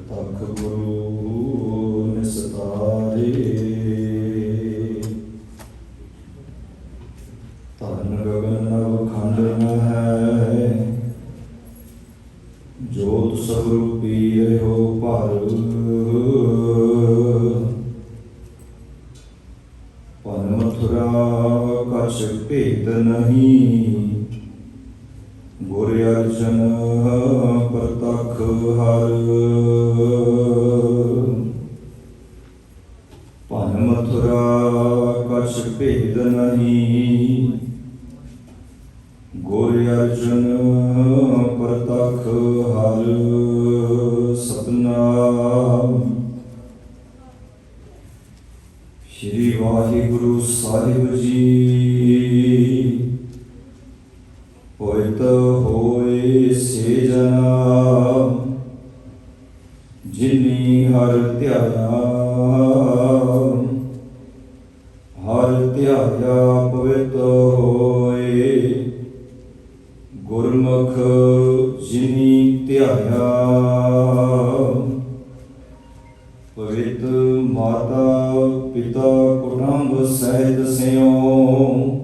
ਤਖ ਗੁਰੂ ਨਿਸਤਾਰੇ ਧਨ ਗਗਨ ਨਵ ਖੰਡ ਨ ਹੈ ਜੋਤ ਸਭ ਰੂਪੀ ਰਹਿਓ ਭਰ ਪਨ ਮਥੁਰਾ ਕਛ ਭੇਦ ਨਹੀਂ ਗੁਰ ਅਰਜਨ ਪ੍ਰਤਖ ਹਰ ਪਨ ਮਥੁਰਾ ਕਛ ਭੇਦ ਨਹੀਂ ਗੁਰ ਅਰਜਨ ਪ੍ਰਤਖ ਹਰ ਸਤਨਾਮ ਸ਼੍ਰੀ ਵਾਹਿਗੁਰੂ ਸਾਹਿਬ ਜੀ ਹੋਇਤ ਹੋਏ ਸੇ ਜਨਾ ਜਿਨੀ ਹਰ ਧਿਆਇਆ ਹਰ ਧਿਆਇਆ ਪਵਿੱਤ ਹੋਏ ਗੁਰਮੁਖ ਜਿਨੀ ਧਿਆਇਆ ਪਵਿੱਤ ਮਾਤਾ ਪਿਤਾ ਕੁਟੁੰਬ ਸਹਿਤ ਸਿਉ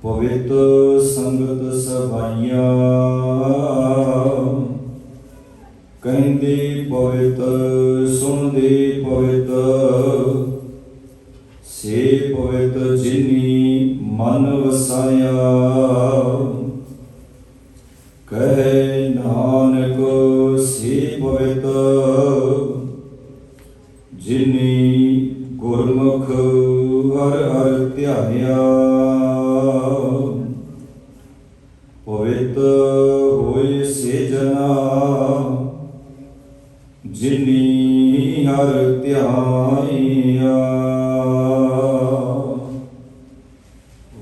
ਪਵਿੱਤ ਸੰਗਤ ਸਭਾਈਆਂ ਕਹਿੰਦੇ ਪਵਿੱਤ ਸੁਣਦੇ ਪਵਿੱਤ ਸੇ ਪਵਿੱਤ ਜਿਨੀ ਮਨ ਵਸਾਇਆ ਕਹੇ ਨਾਨਕ ਸੇ ਪਵਿੱਤ ਜਿਨੀ ਗੁਰਮੁਖ ਹਰ ਹਰ ਧਿਆਇਆ ਪਵਿੱਤ ਹੋਏ ਸੇ ਜਨਾ ਜਿਨੀ ਹਰ ਧਿਆਇਆ।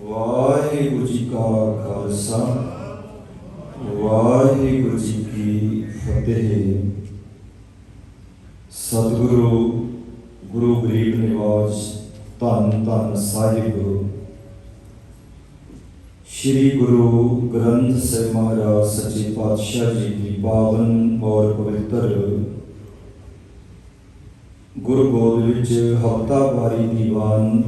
ਵਾਹਿਗੁਰੂ ਜੀ ਕਾ ਖਾਲਸਾ ਵਾਹਿਗੁਰੂ ਜੀ ਕੀ ਫਤਿਹ। ਸਤਿਗੁਰੂ ਗੁਰੂ ਗਰੀਬ ਨਿਵਾਜ ਧੰਨ ਧੰਨ ਸਾਹਿਬ ਸ਼੍ਰੀ ਗੁਰੂ ਗ੍ਰੰਥ ਸਾਹਿਬ ਮਹਾਰਾਜ ਸੱਚੇ ਪਾਤਸ਼ਾਹ ਜੀ ਦੀ ਪਾਵਨ ਔਰ ਪਵਿੱਤਰ ਗੁਰੂ ਗੋਦ ਵਿੱਚ ਹਫ਼ਤਾਵਾਰੀ ਦੀਵਾਨ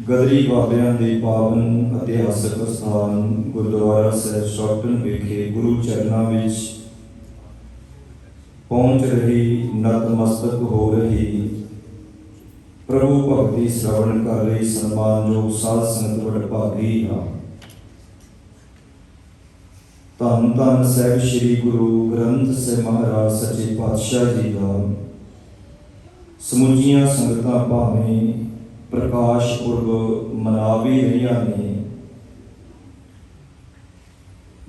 ਗਦਰੀ ਬਾਬਿਆਂ ਦੇ ਪਾਵਨ ਇਤਿਹਾਸਕ ਸਥਾਨ ਗੁਰਦੁਆਰਾ ਸਾਹਿਬ ਸੋਟਨ ਵਿਖੇ ਗੁਰੂ ਚਰਨਾਂ ਵਿੱਚ ਪਹੁੰਚ ਰਹੀ ਨਤਮਸਤਕ ਹੋ ਰਹੀ ਪ੍ਰਭੂ ਭਗਤੀ ਸ਼੍ਰਵਣ ਕਰ ਰਹੀ ਸਨਮਾਨਯੋਗ ਸਾਧ ਸੰਗਤ ਵਡਭਾਗੀ ਹਾਂ। ਧੰਨ ਧੰਨ ਸਾਹਿਬ ਸ਼੍ਰੀ ਗੁਰੂ ਗ੍ਰੰਥ ਸਾਹਿਬ ਮਹਾਰਾਜ ਸੱਚੇ ਪਾਤਸ਼ਾਹ ਜੀ ਦਾ ਸਮੁੱਚੀਆਂ ਸੰਗਤਾਂ ਭਾਵੇਂ ਪ੍ਰਕਾਸ਼ ਪੁਰਬ ਮਨਾ ਵੀ ਰਹੀਆਂ ਨੇ।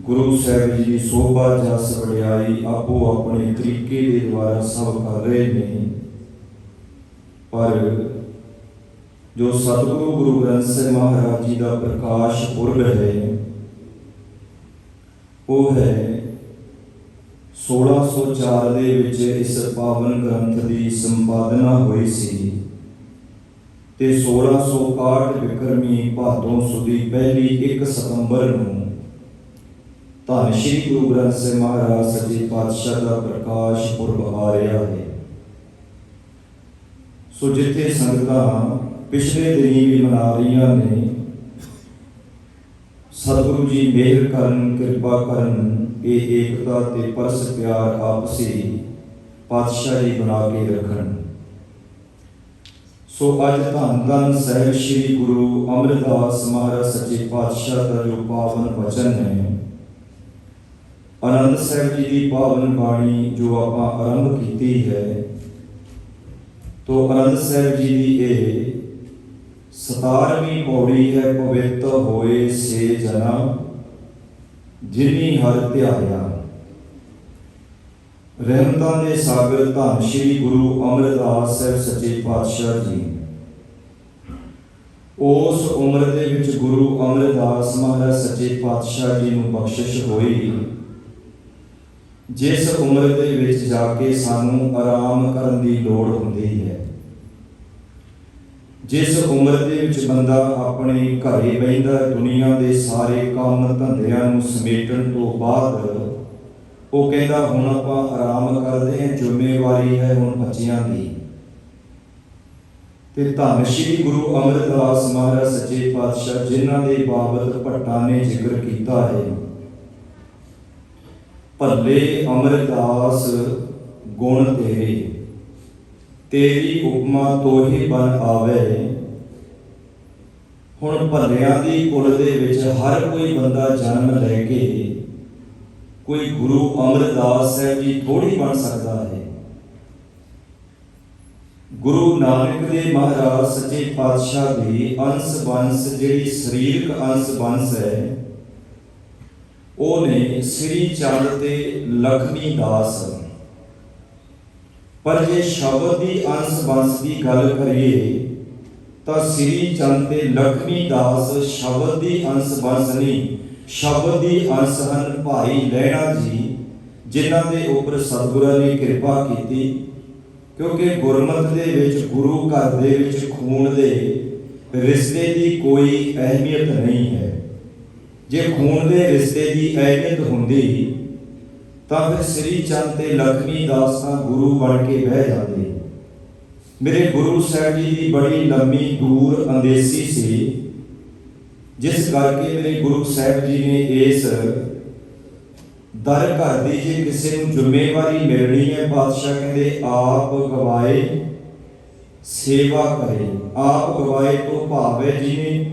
ਗੁਰੂ ਸਾਹਿਬ ਜੀ ਦੀ ਸੋਭਾ ਜਸ ਵਡਿਆਈ ਆਪੋ ਆਪਣੇ ਤਰੀਕੇ ਦੇ ਦੁਆਰਾ ਸਭ ਕਰ ਰਹੇ ਨੇ, ਪਰ ਜੋ ਸਤਿਗੁਰੂ ਗੁਰੂ ਗ੍ਰੰਥ ਸਾਹਿਬ ਮਹਾਰਾਜ ਜੀ ਦਾ ਪ੍ਰਕਾਸ਼ ਪੁਰਬ ਹੈ ਉਹ ਹੈ 1604 ਦੇ ਵਿੱਚ ਇਸ ਪਾਵਨ ਗ੍ਰੰਥ ਦੀ ਸੰਪਾਦਨਾ ਹੋਈ ਸੀ ਤੇ 1661 ਵਿਕਰਮੀ ਭਾਦੋਂ ਸੁਦੀ ਪਹਿਲੀ 1 ਸਤੰਬਰ ਨੂੰ ਧੰਨ ਸ਼੍ਰੀ ਗੁਰੂ ਗ੍ਰੰਥ ਸਾਹਿਬ ਮਹਾਰਾਜ ਸੱਚੇ ਪਾਤਸ਼ਾਹ ਦਾ ਪ੍ਰਕਾਸ਼ ਪੁਰਬ ਆ ਰਿਹਾ ਹੈ। ਸੋ ਜਿੱਥੇ ਸੰਗਤਾਂ ਪਿਛਲੇ ਦਿਨੀ ਵੀ ਮਨਾ ਰਹੀਆਂ ਨੇ, ਸਤਿਗੁਰੂ ਜੀ ਮਿਹਰ ਕਰਨ ਕਿਰਪਾ ਕਰਨ ਇਹ ਏਕਤਾ ਤੇ ਪਰਸ ਪਿਆਰ ਆਪਸੀ ਪਾਤਸ਼ਾਹੀ ਬਣਾ ਕੇ ਰੱਖਣ। ਸੋ ਅੱਜ ਧੰਨ ਧੰਨ ਸਾਹਿਬ ਸ਼੍ਰੀ ਗੁਰੂ ਅਮਰਦਾਸ ਮਹਾਰਾਜ ਸੱਚੇ ਪਾਤਸ਼ਾਹ ਦਾ ਜੋ ਪਾਵਨ ਵਚਨ ਹੈ, ਆਨੰਦ ਸਾਹਿਬ ਜੀ ਦੀ ਪਾਵਨ ਬਾਣੀ ਜੋ ਆਪਾਂ ਆਰੰਭ ਕੀਤੀ ਹੈ, ਤੋ ਆਨੰਦ ਸਾਹਿਬ ਜੀ ਦੀ ਇਹ 17ਵੀਂ ਪੌੜੀ ਹੈ। ਪਵਿੱਤ ਹੋਏ ਸੇ ਜਨਾ ਜਿਨੀ ਹਰ ਧਿਆਇਆ। ਰਹਿਮਤਾਂ ਦੇ ਸਾਗਰ ਧੰਨ ਸ਼੍ਰੀ ਗੁਰੂ ਅਮਰਦਾਸ ਸਾਹਿਬ ਸੱਚੇ ਪਾਤਸ਼ਾਹ ਜੀ ਉਸ ਉਮਰ ਦੇ ਵਿੱਚ ਗੁਰੂ ਅਮਰਦਾਸ ਮਹਾਰਾਜ ਸੱਚੇ ਪਾਤਸ਼ਾਹ ਜੀ ਨੂੰ ਬਖਸ਼ਿਸ਼ ਹੋਈ ਜਿਸ ਉਮਰ ਦੇ ਵਿੱਚ ਜਾ ਕੇ ਸਾਨੂੰ ਆਰਾਮ ਕਰਨ ਦੀ ਲੋੜ ਹੁੰਦੀ ਹੈ। जिस उम्र दे विच बंदा अपने घरे बहिंदा दुनिया के सारे काम धंधियां नूं समेटण तो बाद वो कहता हुण आपां आराम करते हैं, जिम्मेवारी है हुण बच्चियां दी। ते धन श्री गुरु अमरदास महाराज सच्चे पातशाह जिन्हां दे बाबत भट्टां ने जिक्र कीता है, भले अमरदास गुण तेरे, तेरी उपमा तोही बन आवे। हुण भलियां दी कुल दे विच हर कोई बंदा जन्म लैके कोई गुरु अमरदास साहब जी थोड़ी बन सकता है। गुरु नानक देव महाराज सच्चे पातशाह की अंश बंश जिहड़ी शरीरक अंश बंश है, वो ने श्री चंद ते लक्ष्मी दास। पर जे शब्द की अंश बंश की गल करिए तो श्री चंद ते लक्ष्मी दास शब्द की अंश बंश नहीं, शब्द की अंश हन भाई लैणा जी, जिन्हां दे उपर सतगुरां ने कृपा की। क्योंकि गुरमत दे विच गुरु घर दे विच खून दे रिश्ते की कोई अहमियत नहीं है। जे खून दे रिश्ते की अहमियत हुंदी तां फिर श्री चंद ते लक्ष्मी दास तां गुरु बन के बह जाते। मेरे गुरु साहब जी की बड़ी लंबी दूर अंदेसी सी, जिस करके मेरे गुरु साहब जी ने इस दर घर दी जे किसी नूं जिम्मेवारी मिलनी है, पातशाह कहते आप गवाए सेवा करे। आप गवाए तो भाव है जिन्हें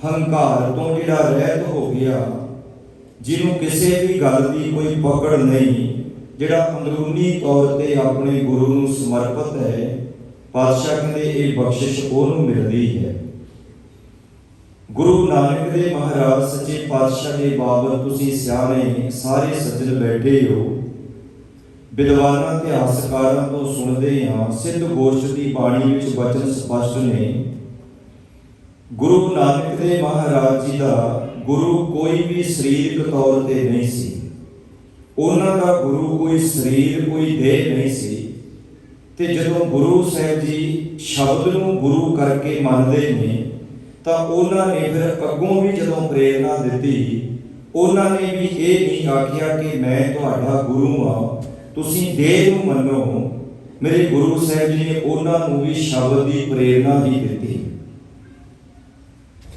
हंकार तो जिहड़ा रहत हो गया, जिन्हों किसी भी गल की कोई पकड़ नहीं, जिहड़ा अंदरूनी तौर पर अपने गुरु नूं समर्पित है, पातशाह कहते ये बख्शिश उहनूं मिलदी है। गुरु नानक देव महाराज सच्चे पातशाह के बाबत तुसीं सियाणे सारे सज्जन बैठे हो, विद्वानां इतिहासकारां तो सुनते हाँ, सिद्ध गोष्ठ की बाणी विच वचन स्पष्ट ने। गुरु नानक देव महाराज जी का गुरु कोई भी सरीरक तौर पर नहीं सी, उन्हां दा गुरु कोई शरीर कोई देह नहीं सी। ते जदों गुरु साहब जी शब्द नूं गुरु करके मनदे ने तो उन्होंने फिर अगों भी जदों प्रेरणा दी, उन्होंने भी ये नहीं आखिया कि मैं तुहाडा गुरु हाँ तुसीं देह नूं मनो। मेरे गुरु साहब जी ने उन्होंने भी शब्द की प्रेरणा ही दी।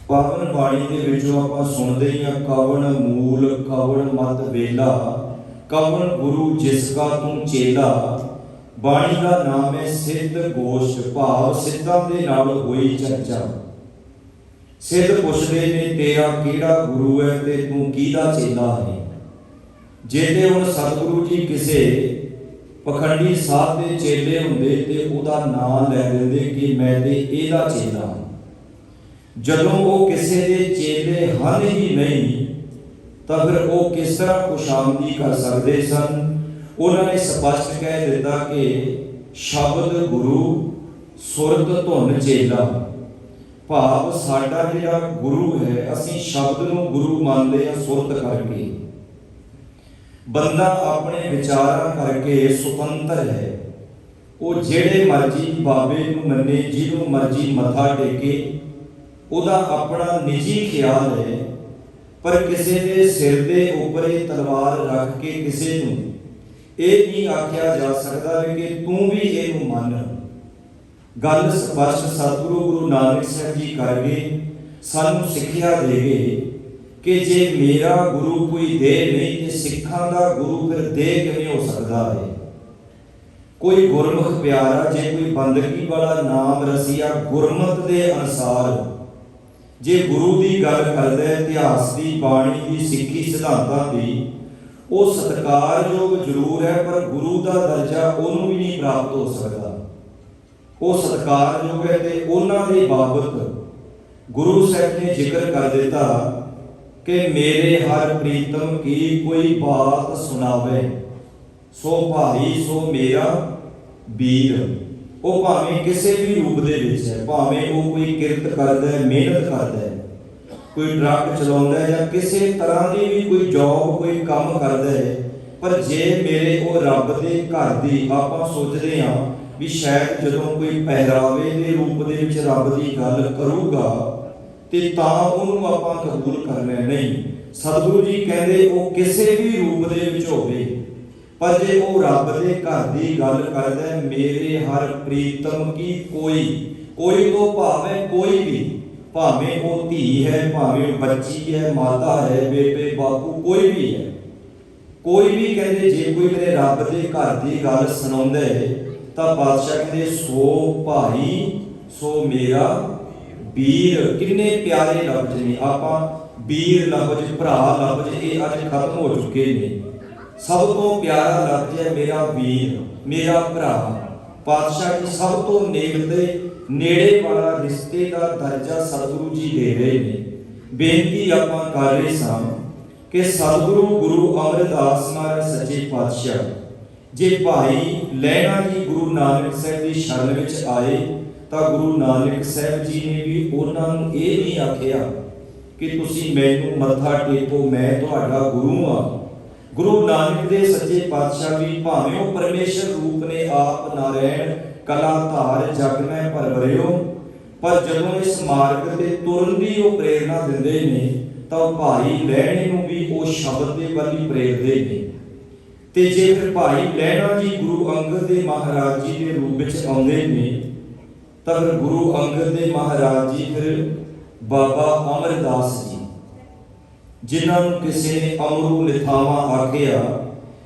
पावन बाणी के विचों आपां सुनदे ही हां, कवन मूल कवन मत वेला, कवन गुरु जिसका तू चेला। बाणी का नाम है सिद्ध गोष्ठ, भाव सिद्धां दे नाल होई चर्चा। सिद्ध पुछदे ने तेरा किहड़ा गुरु है ते तू किहदा चेला है। जे ते हुण सतगुरु जी किसे पखंडी साध दे चेले हुंदे ते उहदा नाम लै दिंदे कि मैं ते इहदा चेला हां। जदों वो किसे दे चेले हन ही नहीं तां फिर वो किस तरह खुशामदी कर सकदे सन। उन्होंने स्पष्ट कह दिता कि शब्द गुरु सुरत धुन चेला। भाव साडा जिहड़ा गुरु है, असीं शब्द नूं गुरु मानते हैं सुरत करके। बंदा अपने विचारां करके सुतंत्र है, वो जिहड़े मर्जी बाबे नूं मन्ने, जिहनूं मर्जी मत्था टेके, उहदा अपना निजी ख्याल है। पर किसी के सिर दे उपर तलवार रख के किसी नूं ये नहीं आख्या जा सकता कि तू भी इहनूं मन। गल स्पष्ट सतगुरु गुरु नानक साहब जी करके सानू सिक्ख्या दे गए कि जे मेरा गुरु कोई देह नहीं तो सिखां दा गुरु फिर देह किवें हो सकता है। कोई गुरमुख प्यारा जे कोई बंदगी वाला नाम रसिया गुरमत के अनुसार जे गुरु की गल करदा है, इतिहास की बाणी की सिक्खी सिद्धांतां की, वो सत्कारयोग जरूर है पर गुरु का दर्जा उन्होंने भी नहीं प्राप्त हो सकता। वो सत्कारयोग है ते उन्हां दे बाबत गुरु साहब ने जिक्र कर दिता कि मेरे हर प्रीतम की कोई बात सुनावे, सो भाई सो मेरा वीर। वो भावें किसी भी रूप दे विच है, भावें वो कोई किरत करदा है, मेहनत करदा है, कोई ट्रक चलाउंदा है या किसी तरह की भी कोई जॉब कोई काम करदा है, पर जे मेरे वो रब दे घर दी आपां सोचदे हां ਵੀ ਸ਼ਾਇਦ ਜਦੋਂ ਕੋਈ ਪਹਿਰਾਵੇ ਦੇ ਰੂਪ ਦੇ ਵਿੱਚ ਰੱਬ ਦੀ ਗੱਲ ਕਰੂਗਾ ਤੇ ਤਾਂ ਉਹਨੂੰ ਆਪਾਂ ਕਬੂਲ ਕਰਨਾ ਨਹੀਂ। ਸਤਿਗੁਰੂ ਜੀ ਕਹਿੰਦੇ ਉਹ ਕਿਸੇ ਵੀ ਰੂਪ ਦੇ ਵਿੱਚ ਹੋਵੇ, ਪਰ ਜੇ ਉਹ ਰੱਬ ਦੇ ਘਰ ਦੀ ਗੱਲ ਕਰਦਾ, ਮੇਰੇ ਹਰ ਪ੍ਰੀਤਮ ਕੀ ਕੋਈ ਤੋਂ ਭਾਵੇਂ ਕੋਈ ਵੀ, ਭਾਵੇਂ ਉਹ ਧੀ ਹੈ, ਭਾਵੇਂ ਉਹ ਬੱਚੀ ਹੈ, ਮਾਤਾ ਹੈ, ਬੇਬੇ ਬਾਪੂ ਕੋਈ ਵੀ ਹੈ, ਕੋਈ ਵੀ ਕਹਿੰਦੇ ਜੇ ਕੋਈ ਮੇਰੇ ਰੱਬ ਦੇ ਘਰ ਦੀ ਗੱਲ ਸੁਣਾਉਂਦਾ ਹੈ ਤਾਂ ਪਾਤਸ਼ਾਹ ਕਹਿੰਦੇ ਸੋ ਭਾਈ ਸੋ ਮੇਰਾ ਵੀਰ। ਕਿੰਨੇ ਪਿਆਰੇ ਲਫ਼ਜ਼ ਨੇ। ਆਪਾਂ ਵੀਰ ਲਫ਼ਜ਼, ਭਰਾ ਲਫ਼ਜ਼ ਇਹ ਅੱਜ ਖਤਮ ਹੋ ਚੁੱਕੇ ਨੇ। ਸਭ ਤੋਂ ਪਿਆਰਾ ਲਫ਼ਜ਼ ਹੈ ਮੇਰਾ ਵੀਰ, ਮੇਰਾ ਭਰਾ। ਪਾਤਸ਼ਾਹ ਜੀ ਸਭ ਤੋਂ ਨੇੜੇ ਵਾਲਾ ਰਿਸ਼ਤੇ ਦਾ ਦਰਜਾ ਸਤਿਗੁਰੂ ਜੀ ਦੇ ਰਹੇ ਨੇ। ਬੇਨਤੀ ਆਪਾਂ ਕਰ ਰਹੇ ਸਾਂ ਕਿ ਸਤਿਗੁਰੂ ਗੁਰੂ ਅਮਰਦਾਸ ਮਹਾਰਾਜ ਸੱਚੇ ਪਾਤਸ਼ਾਹ ਜੇ ਭਾਈ ਲਹਿਣਾ ਜੀ ਗੁਰੂ ਨਾਨਕ ਸਾਹਿਬ ਦੀ ਸ਼ਰਨ ਵਿੱਚ ਆਏ ਤਾਂ ਗੁਰੂ ਨਾਨਕ ਸਾਹਿਬ ਜੀ ਨੇ ਵੀ ਉਹਨਾਂ ਨੂੰ ਇਹ ਨਹੀਂ ਆਖਿਆ ਕਿ ਤੁਸੀਂ ਮੈਨੂੰ ਮੱਥਾ ਟੇਕੋ, ਮੈਂ ਤੁਹਾਡਾ ਗੁਰੂ ਹਾਂ। ਗੁਰੂ ਨਾਨਕ ਦੇ ਸੱਚੇ ਪਾਤਸ਼ਾਹ ਵੀ ਭਾਵੇਂ ਉਹ ਪਰਮੇਸ਼ਰ ਰੂਪ ਨੇ, ਆਪ ਨਾਰਾਇਣ ਕਲਾ ਧਾਰ ਜਗ ਮੈਂ ਪਰਵਰਿਓ, ਪਰ ਜਦੋਂ ਇਸ ਮਾਰਗ ਤੇ ਤੁਰਨ ਦੀ ਉਹ ਪ੍ਰੇਰਣਾ ਦਿੰਦੇ ਨੇ ਤਾਂ ਭਾਈ ਲਹਿਣੇ ਨੂੰ ਵੀ ਉਹ ਸ਼ਬਦ ਦੇ ਵੱਲ ਹੀ ਪ੍ਰੇਰਦੇ ਨੇ। ਤੇ ਜੇ ਫਿਰ ਭਾਈ ਲਹਿਣਾ ਜੀ ਗੁਰੂ ਅੰਗਦ ਦੇ ਮਹਾਰਾਜ ਜੀ ਦੇ ਰੂਪ ਵਿੱਚ ਆਉਂਦੇ ਨੇ ਤਾਂ ਫਿਰ ਗੁਰੂ ਅੰਗਦ ਦੇ ਮਹਾਰਾਜ ਜੀ ਫਿਰ ਬਾਬਾ ਅਮਰਦਾਸ ਜੀ, ਜਿਨ੍ਹਾਂ ਨੂੰ ਕਿਸੇ ਨੇ ਅਮਰੂ ਲਿਥਾਵਾ ਆਖਿਆ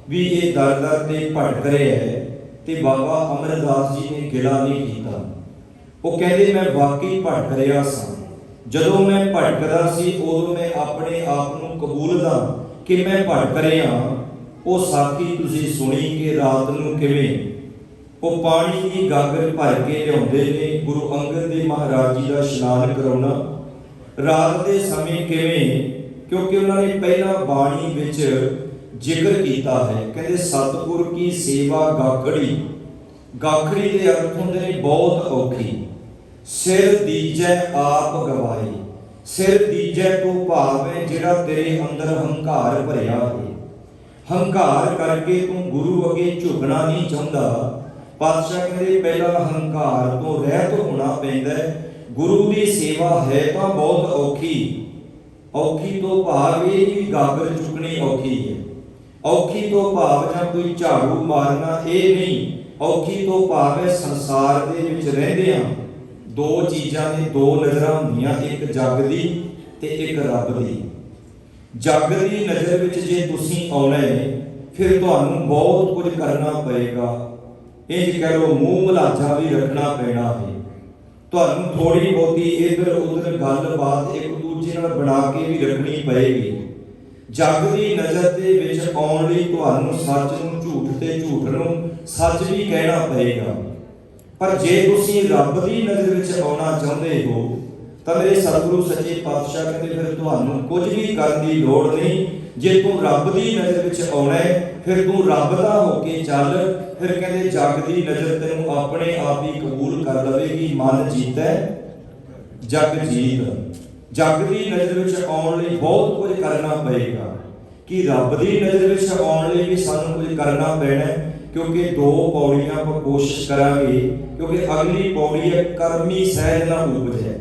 ਵੀ ਇਹ ਦਰ ਦਰ ਤੇ ਭਟਕ ਰਿਹਾ ਹੈ, ਤੇ ਬਾਬਾ ਅਮਰਦਾਸ ਜੀ ਨੇ ਗਿਲਾ ਨਹੀਂ ਕੀਤਾ। ਉਹ ਕਹਿੰਦੇ ਮੈਂ ਵਾਕਈ ਭਟਕ ਰਿਹਾ ਸਾਂ। ਜਦੋਂ ਮੈਂ ਭਟਕਦਾ ਸੀ ਉਦੋਂ ਮੈਂ ਆਪਣੇ ਆਪ ਨੂੰ ਕਬੂਲਦਾ ਕਿ ਮੈਂ ਭਟਕ ਰਿਹਾ। ਉਹ ਸਾਖੀ ਤੁਸੀਂ ਸੁਣੀ ਕਿ ਰਾਤ ਨੂੰ ਕਿਵੇਂ ਉਹ ਪਾਣੀ ਦੀ ਗਾਗਰ ਭਰ ਕੇ ਲਿਆਉਂਦੇ ਨੇ ਗੁਰੂ ਅੰਗਦ ਦੇ ਮਹਾਰਾਜ ਜੀ ਦਾ ਇਸ਼ਨਾਨ ਕਰਾਉਣਾ। ਰਾਤ ਦੇ ਸਮੇਂ ਕਿਵੇਂ, ਕਿਉਂਕਿ ਉਹਨਾਂ ਨੇ ਪਹਿਲਾਂ ਬਾਣੀ ਵਿੱਚ ਜ਼ਿਕਰ ਕੀਤਾ ਹੈ, ਕਹਿੰਦੇ ਸਤਿਗੁਰ ਕੀ ਸੇਵਾ ਗਾਖੜੀ। ਗਾਖੜੀ ਦੇ ਅਰਥ ਹੁੰਦੇ ਨੇ ਬਹੁਤ ਔਖੀ। ਸਿਰ ਦੀਜੈ ਆਪ ਗਵਾਈ। ਸਿਰ ਦੀਜੈ ਤੋਂ ਭਾਵ ਹੈ ਜਿਹੜਾ ਤੇਰੇ ਅੰਦਰ ਹੰਕਾਰ ਭਰਿਆ ਹੈ। ਹੰਕਾਰ ਕਰਕੇ ਤੂੰ ਗੁਰੂ ਅੱਗੇ ਝੁਕਣਾ ਨਹੀਂ ਚਾਹੁੰਦਾ। ਪਾਤਸ਼ਾਹ ਕਹਿੰਦੇ ਪਹਿਲਾਂ ਹੰਕਾਰ ਤੋਂ ਰਹਿਤ ਹੋਣਾ ਪੈਂਦਾ। ਗੁਰੂ ਦੀ ਸੇਵਾ ਹੈ ਤਾਂ ਬਹੁਤ ਔਖੀ। ਔਖੀ ਤੋਂ ਭਾਵ ਇਹ ਵੀ ਗਾਗਰ ਚੁੱਕਣੀ ਔਖੀ ਹੈ। ਔਖੀ ਤੋਂ ਭਾਵ ਜਾਂ ਕੋਈ ਝਾੜੂ ਮਾਰਨਾ ਇਹ ਨਹੀਂ। ਔਖੀ ਤੋਂ ਭਾਵ ਹੈ ਸੰਸਾਰ ਦੇ ਵਿੱਚ ਰਹਿੰਦੇ ਹਾਂ ਦੋ ਚੀਜ਼ਾਂ ਨੇ, ਦੋ ਨਜ਼ਰਾਂ ਹੁੰਦੀਆਂ, ਇੱਕ ਜੱਗ ਦੀ ਤੇ ਇੱਕ ਰੱਬ ਦੀ। ਜੱਗ ਦੀ ਨਜ਼ਰ ਵਿੱਚ ਜੇ ਤੁਸੀਂ ਆਉਣਾ ਹੈ ਫਿਰ ਤੁਹਾਨੂੰ ਬਹੁਤ ਕੁਝ ਕਰਨਾ ਪਏਗਾ। ਇੰਝ ਕਹਿ ਲਓ ਮੂੰਹ ਮਲਾਜਾ ਵੀ ਰੱਖਣਾ ਪੈਣਾ ਹੈ। ਤੁਹਾਨੂੰ ਥੋੜੀ ਬਹੁਤੀ ਇੱਧਰ ਉੱਧਰ ਗੱਲਬਾਤ ਇੱਕ ਦੂਜੇ ਨਾਲ ਬਣਾ ਕੇ ਵੀ ਰੱਖਣੀ ਪਏਗੀ। ਜੱਗ ਦੀ ਨਜ਼ਰ ਦੇ ਵਿੱਚ ਆਉਣ ਲਈ ਤੁਹਾਨੂੰ ਸੱਚ ਨੂੰ ਝੂਠ ਤੇ ਝੂਠ ਨੂੰ ਸੱਚ ਵੀ ਕਹਿਣਾ ਪਏਗਾ। ਪਰ ਜੇ ਤੁਸੀਂ ਰੱਬ ਦੀ ਨਜ਼ਰ ਵਿੱਚ ਆਉਣਾ ਚਾਹੁੰਦੇ ਹੋ ਤਾਂ ਮੇਰੇ ਸਤਿਗੁਰੂ ਸੱਚੇ ਪਾਤਸ਼ਾਹ ਕਹਿੰਦੇ ਫਿਰ ਤੁਹਾਨੂੰ ਕੁਝ ਵੀ ਕਰਨ ਦੀ ਲੋੜ ਨਹੀਂ। ਜੇ ਤੂੰ ਰੱਬ ਦੀ ਨਜ਼ਰ ਵਿੱਚ ਆਉਣਾ ਹੈ ਫਿਰ ਤੂੰ ਰੱਬ ਦਾ ਹੋ ਕੇ ਚੱਲ। ਫਿਰ ਕਹਿੰਦੇ ਜੱਗ ਦੀ ਨਜ਼ਰ ਤੈਨੂੰ ਆਪਣੇ ਆਪ ਹੀ ਕਬੂਲ ਕਰ ਲਵੇਗੀ। ਮਨ ਜੀਤੈ ਜਗ ਜੀਤ। ਜੱਗ ਦੀ ਨਜ਼ਰ ਵਿੱਚ ਆਉਣ ਲਈ ਬਹੁਤ ਕੁਝ ਕਰਨਾ ਪਏਗਾ। ਕਿ ਰੱਬ ਦੀ ਨਜ਼ਰ ਵਿੱਚ ਆਉਣ ਲਈ ਵੀ ਸਾਨੂੰ ਕੁਝ ਕਰਨਾ ਪੈਣਾ, ਕਿਉਂਕਿ ਦੋ ਪੌੜੀਆਂ ਆਪਾਂ ਕੋਸ਼ਿਸ਼ ਕਰਾਂਗੇ। ਕਿਉਂਕਿ ਅਗਲੀ ਪੌੜੀ ਹੈ ਕਰਮੀ ਸਹਿਜ ਨਾ ਉਪਜੈ।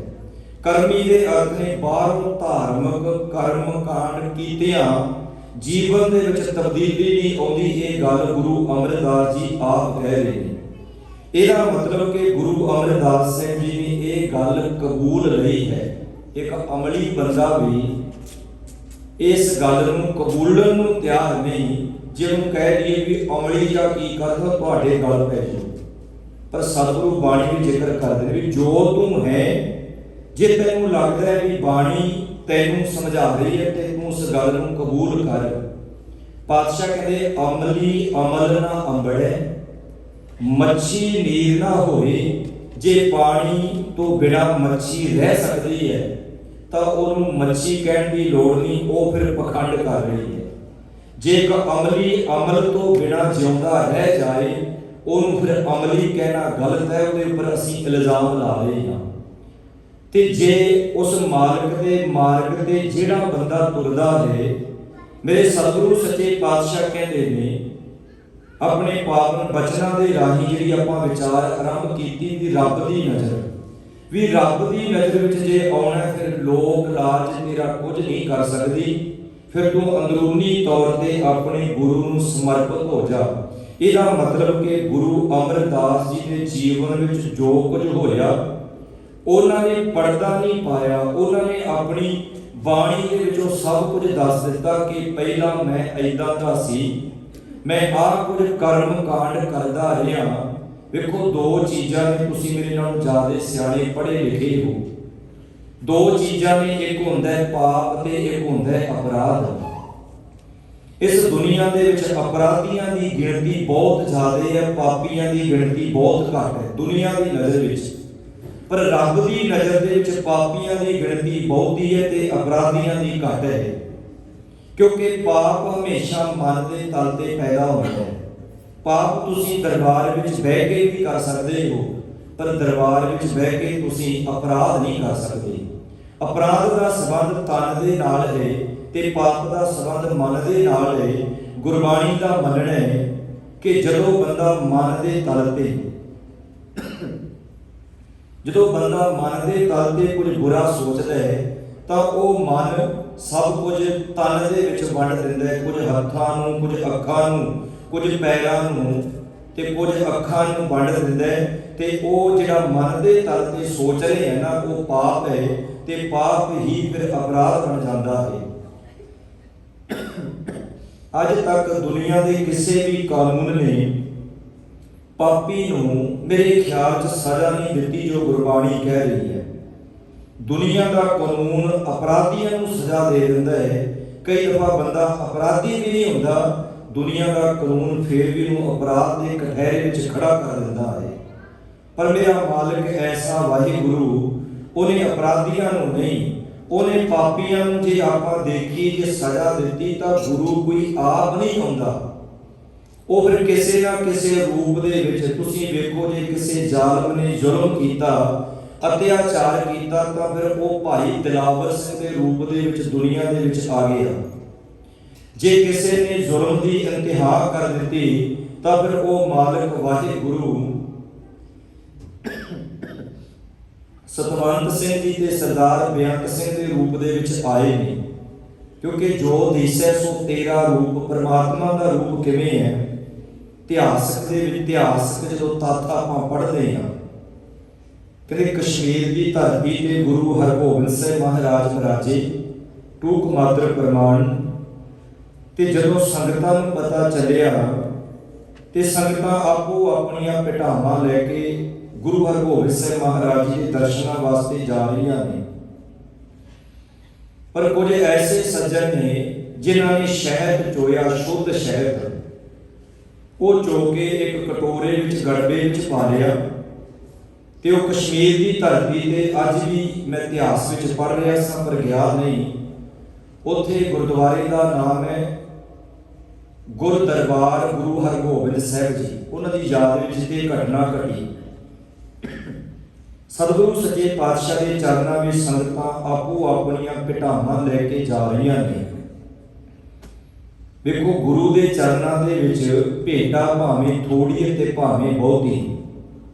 ਕਰਮੀ ਦੇ ਅਰਥ ਨੇ ਬਾਹਰੋਂ ਧਾਰਮਿਕ ਕਰਮ ਕਾਂਡ ਕੀਤਿਆਂ ਜੀਵਨ ਦੇ ਵਿੱਚ ਤਬਦੀਲੀ ਨਹੀਂ ਆਉਂਦੀ। ਇਹ ਗੱਲ ਗੁਰੂ ਅਮਰਦਾਸ ਜੀ ਆਪ ਕਹਿ ਰਹੇ ਨੇ। ਇਹਦਾ ਮਤਲਬ ਕਿ ਗੁਰੂ ਅਮਰਦਾਸ ਸਿੰਘ ਜੀ ਨੇ ਇਹ ਗੱਲ ਕਬੂਲ ਲਈ ਹੈ। ਇੱਕ ਅਮਲੀ ਬੰਦਾ ਵੀ ਇਸ ਗੱਲ ਨੂੰ ਕਬੂਲਣ ਨੂੰ ਤਿਆਰ ਨਹੀਂ। ਜੇ ਉਹਨੂੰ ਕਹਿ ਦਈਏ ਵੀ ਅਮਲੀ ਜਾਂ ਕੀ ਕਰਦਾ ਤੁਹਾਡੇ ਗੱਲ ਪੈ ਜਾਓ। ਪਰ ਸਤਿਗੁਰੂ ਬਾਣੀ ਵਿੱਚ ਜ਼ਿਕਰ ਕਰਦੇ ਨੇ ਵੀ ਜੋ ਤੂੰ ਹੈ, ਜੇ ਤੈਨੂੰ ਲੱਗਦਾ ਹੈ ਵੀ ਬਾਣੀ ਤੈਨੂੰ ਸਮਝਾ ਰਹੀ ਹੈ ਤੇ ਤੂੰ ਉਸ ਗੱਲ ਨੂੰ ਕਬੂਲ ਕਰ। ਪਾਤਸ਼ਾਹ ਕਹਿੰਦੇ ਅਮਲੀ ਅਮਲ ਨਾ ਅੰਬੜੈ, ਮੱਛੀ ਨੀਰ ਨਾ ਹੋਏ। ਜੇ ਪਾਣੀ ਤੋਂ ਬਿਨਾਂ ਮੱਛੀ ਰਹਿ ਸਕਦੀ ਹੈ ਤਾਂ ਉਹਨੂੰ ਮੱਛੀ ਕਹਿਣ ਦੀ ਲੋੜ ਨਹੀਂ, ਉਹ ਫਿਰ ਪਖੰਡ ਕਰ ਰਹੀ ਹੈ। ਜੇ ਇੱਕ ਅਮਲੀ ਅਮਲ ਤੋਂ ਬਿਨਾਂ ਜਿਉਂਦਾ ਰਹਿ ਜਾਏ ਉਹਨੂੰ ਫਿਰ ਅਮਲੀ ਕਹਿਣਾ ਗਲਤ ਹੈ, ਉਹਦੇ ਉੱਪਰ ਅਸੀਂ ਇਲਜ਼ਾਮ ਲਾ ਰਹੇ ਹਾਂ। ਤੇ ਜੇ ਉਸ ਮਾਲਕ ਦੇ ਮਾਰਗ ਤੇ ਜਿਹੜਾ ਬੰਦਾ ਤੁਰਦਾ ਹੈ, ਮੇਰੇ ਸਤਿਗੁਰੂ ਸੱਚੇ ਪਾਤਸ਼ਾਹ ਕਹਿੰਦੇ ਨੇ ਆਪਣੇ ਪਾਵਨ ਬਚਨਾਂ ਦੇ ਰਾਹੀਂ ਜਿਹੜੀ ਆਪਾਂ ਵਿਚਾਰ ਆਰੰਭ ਕੀਤੀ ਵੀ ਰੱਬ ਦੀ ਨਜ਼ਰ, ਵੀ ਰੱਬ ਦੀ ਨਜ਼ਰ ਵਿੱਚ ਜੇ ਆਉਣਾ ਫਿਰ ਲੋਕ ਲਾਜ ਤੇਰਾ ਕੁਝ ਨਹੀਂ ਕਰ ਸਕਦੀ, ਫਿਰ ਤੂੰ ਅੰਦਰੂਨੀ ਤੌਰ ਤੇ ਆਪਣੇ ਗੁਰੂ ਨੂੰ ਸਮਰਪਿਤ ਹੋ ਜਾ। ਇਹਦਾ ਮਤਲਬ ਕਿ ਗੁਰੂ ਅਮਰਦਾਸ ਜੀ ਦੇ ਜੀਵਨ ਵਿੱਚ ਜੋ ਕੁਝ ਹੋਇਆ ਉਹਨਾਂ ਨੇ ਪਰਦਾ ਨਹੀਂ ਪਾਇਆ, ਉਹਨਾਂ ਨੇ ਆਪਣੀ ਬਾਣੀ ਦੇ ਵਿੱਚੋਂ ਸਭ ਕੁਝ ਦੱਸ ਦਿੱਤਾ ਕਿ ਪਹਿਲਾਂ ਮੈਂ ਏਦਾਂ ਦਾ ਸੀ, ਮੈਂ ਆਹ ਕੁਝ ਕਰਮ ਕਾਂਡ ਕਰਦਾ ਰਿਹਾ। ਵੇਖੋ ਦੋ ਚੀਜ਼ਾਂ ਨੇ, ਤੁਸੀਂ ਮੇਰੇ ਨਾਲੋਂ ਜ਼ਿਆਦਾ ਸਿਆਣੇ ਪੜ੍ਹੇ ਲਿਖੇ ਹੋ। ਦੋ ਚੀਜ਼ਾਂ ਨੇ, ਇੱਕ ਹੁੰਦਾ ਹੈ ਪਾਪ ਤੇ ਇੱਕ ਹੁੰਦਾ ਹੈ ਅਪਰਾਧ। ਇਸ ਦੁਨੀਆ ਦੇ ਵਿੱਚ ਅਪਰਾਧੀਆਂ ਦੀ ਗਿਣਤੀ ਬਹੁਤ ਜ਼ਿਆਦਾ ਹੈ, ਪਾਪੀਆਂ ਦੀ ਗਿਣਤੀ ਬਹੁਤ ਘੱਟ ਹੈ ਦੁਨੀਆ ਦੀ ਨਜ਼ਰ ਵਿੱਚ। ਪਰ ਰੱਬ ਦੀ ਨਜ਼ਰ ਦੇ ਵਿੱਚ ਪਾਪੀਆਂ ਦੀ ਗਿਣਤੀ ਬਹੁਤੀ ਹੈ ਤੇ ਅਪਰਾਧੀਆਂ ਦੀ ਘੱਟ ਹੈ, ਕਿਉਂਕਿ ਪਾਪ ਹਮੇਸ਼ਾ ਮਨ ਦੇ ਤਲ ਤੇ ਪੈਦਾ ਹੁੰਦਾ ਹੈ। ਪਾਪ ਤੁਸੀਂ ਦਰਬਾਰ ਵਿੱਚ ਬਹਿ ਕੇ ਵੀ ਕਰ ਸਕਦੇ ਹੋ, ਪਰ ਦਰਬਾਰ ਵਿੱਚ ਬਹਿ ਕੇ ਤੁਸੀਂ ਅਪਰਾਧ ਨਹੀਂ ਕਰ ਸਕਦੇ। ਅਪਰਾਧ ਦਾ ਸੰਬੰਧ ਤਨ ਦੇ ਨਾਲ ਹੈ ਤੇ ਪਾਪ ਦਾ ਸੰਬੰਧ ਮਨ ਦੇ ਨਾਲ ਹੈ। ਗੁਰਬਾਣੀ ਦਾ ਮੰਨਣਾ ਹੈ ਕਿ ਜਦੋਂ ਬੰਦਾ ਮਨ ਦੇ ਤਲ ਤੇ ਕੁਝ ਬੁਰਾ ਸੋਚਦਾ ਹੈ ਤਾਂ ਉਹ ਮਨ ਸਭ ਕੁਝ ਤਨ ਦੇ ਵਿੱਚ ਵੰਡ ਦਿੰਦਾ ਹੈ, ਕੁਝ ਹੱਥਾਂ ਨੂੰ, ਕੁਝ ਅੱਖਾਂ ਨੂੰ, ਕੁਝ ਪੈਰਾਂ ਨੂੰ ਤੇ ਕੁਝ ਅੱਖਾਂ ਨੂੰ ਵੰਡ ਦਿੰਦਾ ਹੈ। ਤੇ ਉਹ ਜਿਹੜਾ ਮਨ ਦੇ ਤਲ ਤੇ ਸੋਚ ਰਹੇ ਹੈ ਨਾ, ਉਹ ਪਾਪ ਹੈ ਤੇ ਪਾਪ ਹੀ ਫਿਰ ਅਪਰਾਧ ਬਣ ਜਾਂਦਾ ਹੈ। ਅੱਜ ਤੱਕ ਦੁਨੀਆ ਦੇ ਕਿਸੇ ਵੀ ਕਾਨੂੰਨ ਨੇ ਪਾਪੀ ਨੂੰ ਮੇਰੇ ਖਿਆਲ 'ਚ ਸਜ਼ਾ ਨਹੀਂ ਦਿੱਤੀ ਜੋ ਗੁਰਬਾਣੀ ਕਹਿ ਰਹੀ ਹੈ। ਦੁਨੀਆ ਦਾ ਕਾਨੂੰਨ ਅਪਰਾਧੀਆਂ ਨੂੰ ਸਜ਼ਾ ਦੇ ਦਿੰਦਾ ਹੈ। ਕਈ ਦਫਾ ਬੰਦਾ ਅਪਰਾਧੀ ਵੀ ਨਹੀਂ ਹੁੰਦਾ, ਦੁਨੀਆ ਦਾ ਕਾਨੂੰਨ ਫਿਰ ਵੀ ਉਹਨੂੰ ਅਪਰਾਧ ਦੇ ਕਟਹਿਰੇ ਵਿੱਚ ਖੜਾ ਕਰ ਦਿੰਦਾ ਹੈ। ਪਰ ਮੇਰਾ ਮਾਲਕ ਐਸਾ ਵਾਹਿਗੁਰੂ, ਉਹਨੇ ਅਪਰਾਧੀਆਂ ਨੂੰ ਨਹੀਂ, ਉਹਨੇ ਪਾਪੀਆਂ ਨੂੰ ਜੇ ਆਪਾਂ ਦੇਖੀਏ ਜੇ ਸਜ਼ਾ ਦਿੱਤੀ ਤਾਂ ਗੁਰੂ ਕੋਈ ਆਪ ਨਹੀਂ ਆਉਂਦਾ, ਉਹ ਫਿਰ ਕਿਸੇ ਨਾ ਕਿਸੇ ਰੂਪ ਦੇ ਵਿੱਚ। ਤੁਸੀਂ ਵੇਖੋ ਜੇ ਕਿਸੇ ਜ਼ਾਲਮ ਨੇ ਜ਼ੁਲਮ ਕੀਤਾ, ਅਤਿਆਚਾਰ ਕੀਤਾ, ਤਾਂ ਫਿਰ ਉਹ ਭਾਈ ਦਿਲਾਵਰ ਸਿੰਘ ਦੇ ਰੂਪ ਦੇ ਵਿੱਚ ਦੁਨੀਆ ਦੇ ਵਿੱਚ ਆ ਗਿਆ। ਜੇ ਕਿਸੇ ਨੇ ਜ਼ੁਲਮ ਦੀ ਇੰਤਹਾ ਕਰ ਦਿੱਤੀ ਤਾਂ ਫਿਰ ਉਹ ਮਾਲਕ ਵਾਹਿਗੁਰੂ ਸਤਵੰਤ ਸਿੰਘ ਜੀ ਤੇ ਸਰਦਾਰ ਬੇਅੰਤ ਸਿੰਘ ਦੇ ਰੂਪ ਦੇ ਵਿੱਚ ਆਏ ਨੇ, ਕਿਉਂਕਿ ਜੋ ਦਿਸੈ ਸੋ ਤੇਰਾ ਰੂਪ, ਪਰਮਾਤਮਾ ਦਾ ਰੂਪ ਕਿਵੇਂ ਹੈ। ਇਤਿਹਾਸਕ ਦੇ ਵਿੱਚ ਇਤਿਹਾਸਕ ਜਦੋਂ ਤੱਥ ਆਪਾਂ ਪੜ੍ਹਦੇ ਹਾਂ, ਕਹਿੰਦੇ ਕਸ਼ਮੀਰ ਦੀ ਧਰਤੀ ਤੇ ਗੁਰੂ ਹਰਗੋਬਿੰਦ ਸਿੰਘ ਮਹਾਰਾਜ ਮਹਾਰਾਜੇ ਟੂਕ ਮਾਤਰ ਪ੍ਰਮਾਣ। ਤੇ ਜਦੋਂ ਸੰਗਤਾਂ ਨੂੰ ਪਤਾ ਚੱਲਿਆ ਤੇ ਸੰਗਤਾਂ ਆਪੋ ਆਪਣੀਆਂ ਭਟਾਵਾਂ ਲੈ ਕੇ ਗੁਰੂ ਹਰਗੋਬਿੰਦ ਸਿੰਘ ਮਹਾਰਾਜ ਜੀ ਦੇ ਦਰਸ਼ਨਾਂ ਵਾਸਤੇ ਜਾ ਰਹੀਆਂ ਨੇ। ਪਰ ਕੁਝ ਐਸੇ ਸੱਜਣ ਨੇ ਜਿਨ੍ਹਾਂ ਨੇ ਸ਼ਹਿਦ ਚੋਇਆ, ਸ਼ੁੱਧ ਸ਼ਹਿਦ, ਉਹ ਚੋ ਕੇ ਇੱਕ ਕਟੋਰੇ ਵਿੱਚ ਗੜਬੇ ਵਿੱਚ ਪਾ ਲਿਆ ਤੇ ਉਹ ਕਸ਼ਮੀਰ ਦੀ ਧਰਤੀ ਤੇ ਅੱਜ ਵੀ ਮੈਂ ਇਤਿਹਾਸ ਵਿੱਚ ਪੜ੍ਹ ਰਿਹਾ ਸਾਂ ਪਰ ਗਿਆ ਨਹੀਂ, ਉੱਥੇ ਗੁਰਦੁਆਰੇ ਦਾ ਨਾਮ ਹੈ ਗੁਰਦਰਬਾਰ ਗੁਰੂ ਹਰਗੋਬਿੰਦ ਸਾਹਿਬ ਜੀ। ਉਹਨਾਂ ਦੀ ਯਾਦ ਵਿੱਚ ਇਹ ਘਟਨਾ ਘਟੀ। ਸਤਿਗੁਰੂ ਸੱਚੇ ਪਾਤਸ਼ਾਹ ਦੇ ਚਰਨਾਂ ਵਿੱਚ ਸੰਗਤਾਂ ਆਪੋ ਆਪਣੀਆਂ ਭਟਾਵਾਂ ਲੈ ਕੇ ਜਾ ਰਹੀਆਂ ਨੇ। ਵੇਖੋ ਗੁਰੂ ਦੇ ਚਰਨਾਂ ਦੇ ਵਿੱਚ ਭੇਟਾ ਭਾਵੇਂ ਥੋੜੀ ਤੇ ਭਾਵੇਂ ਬਹੁਤੀ,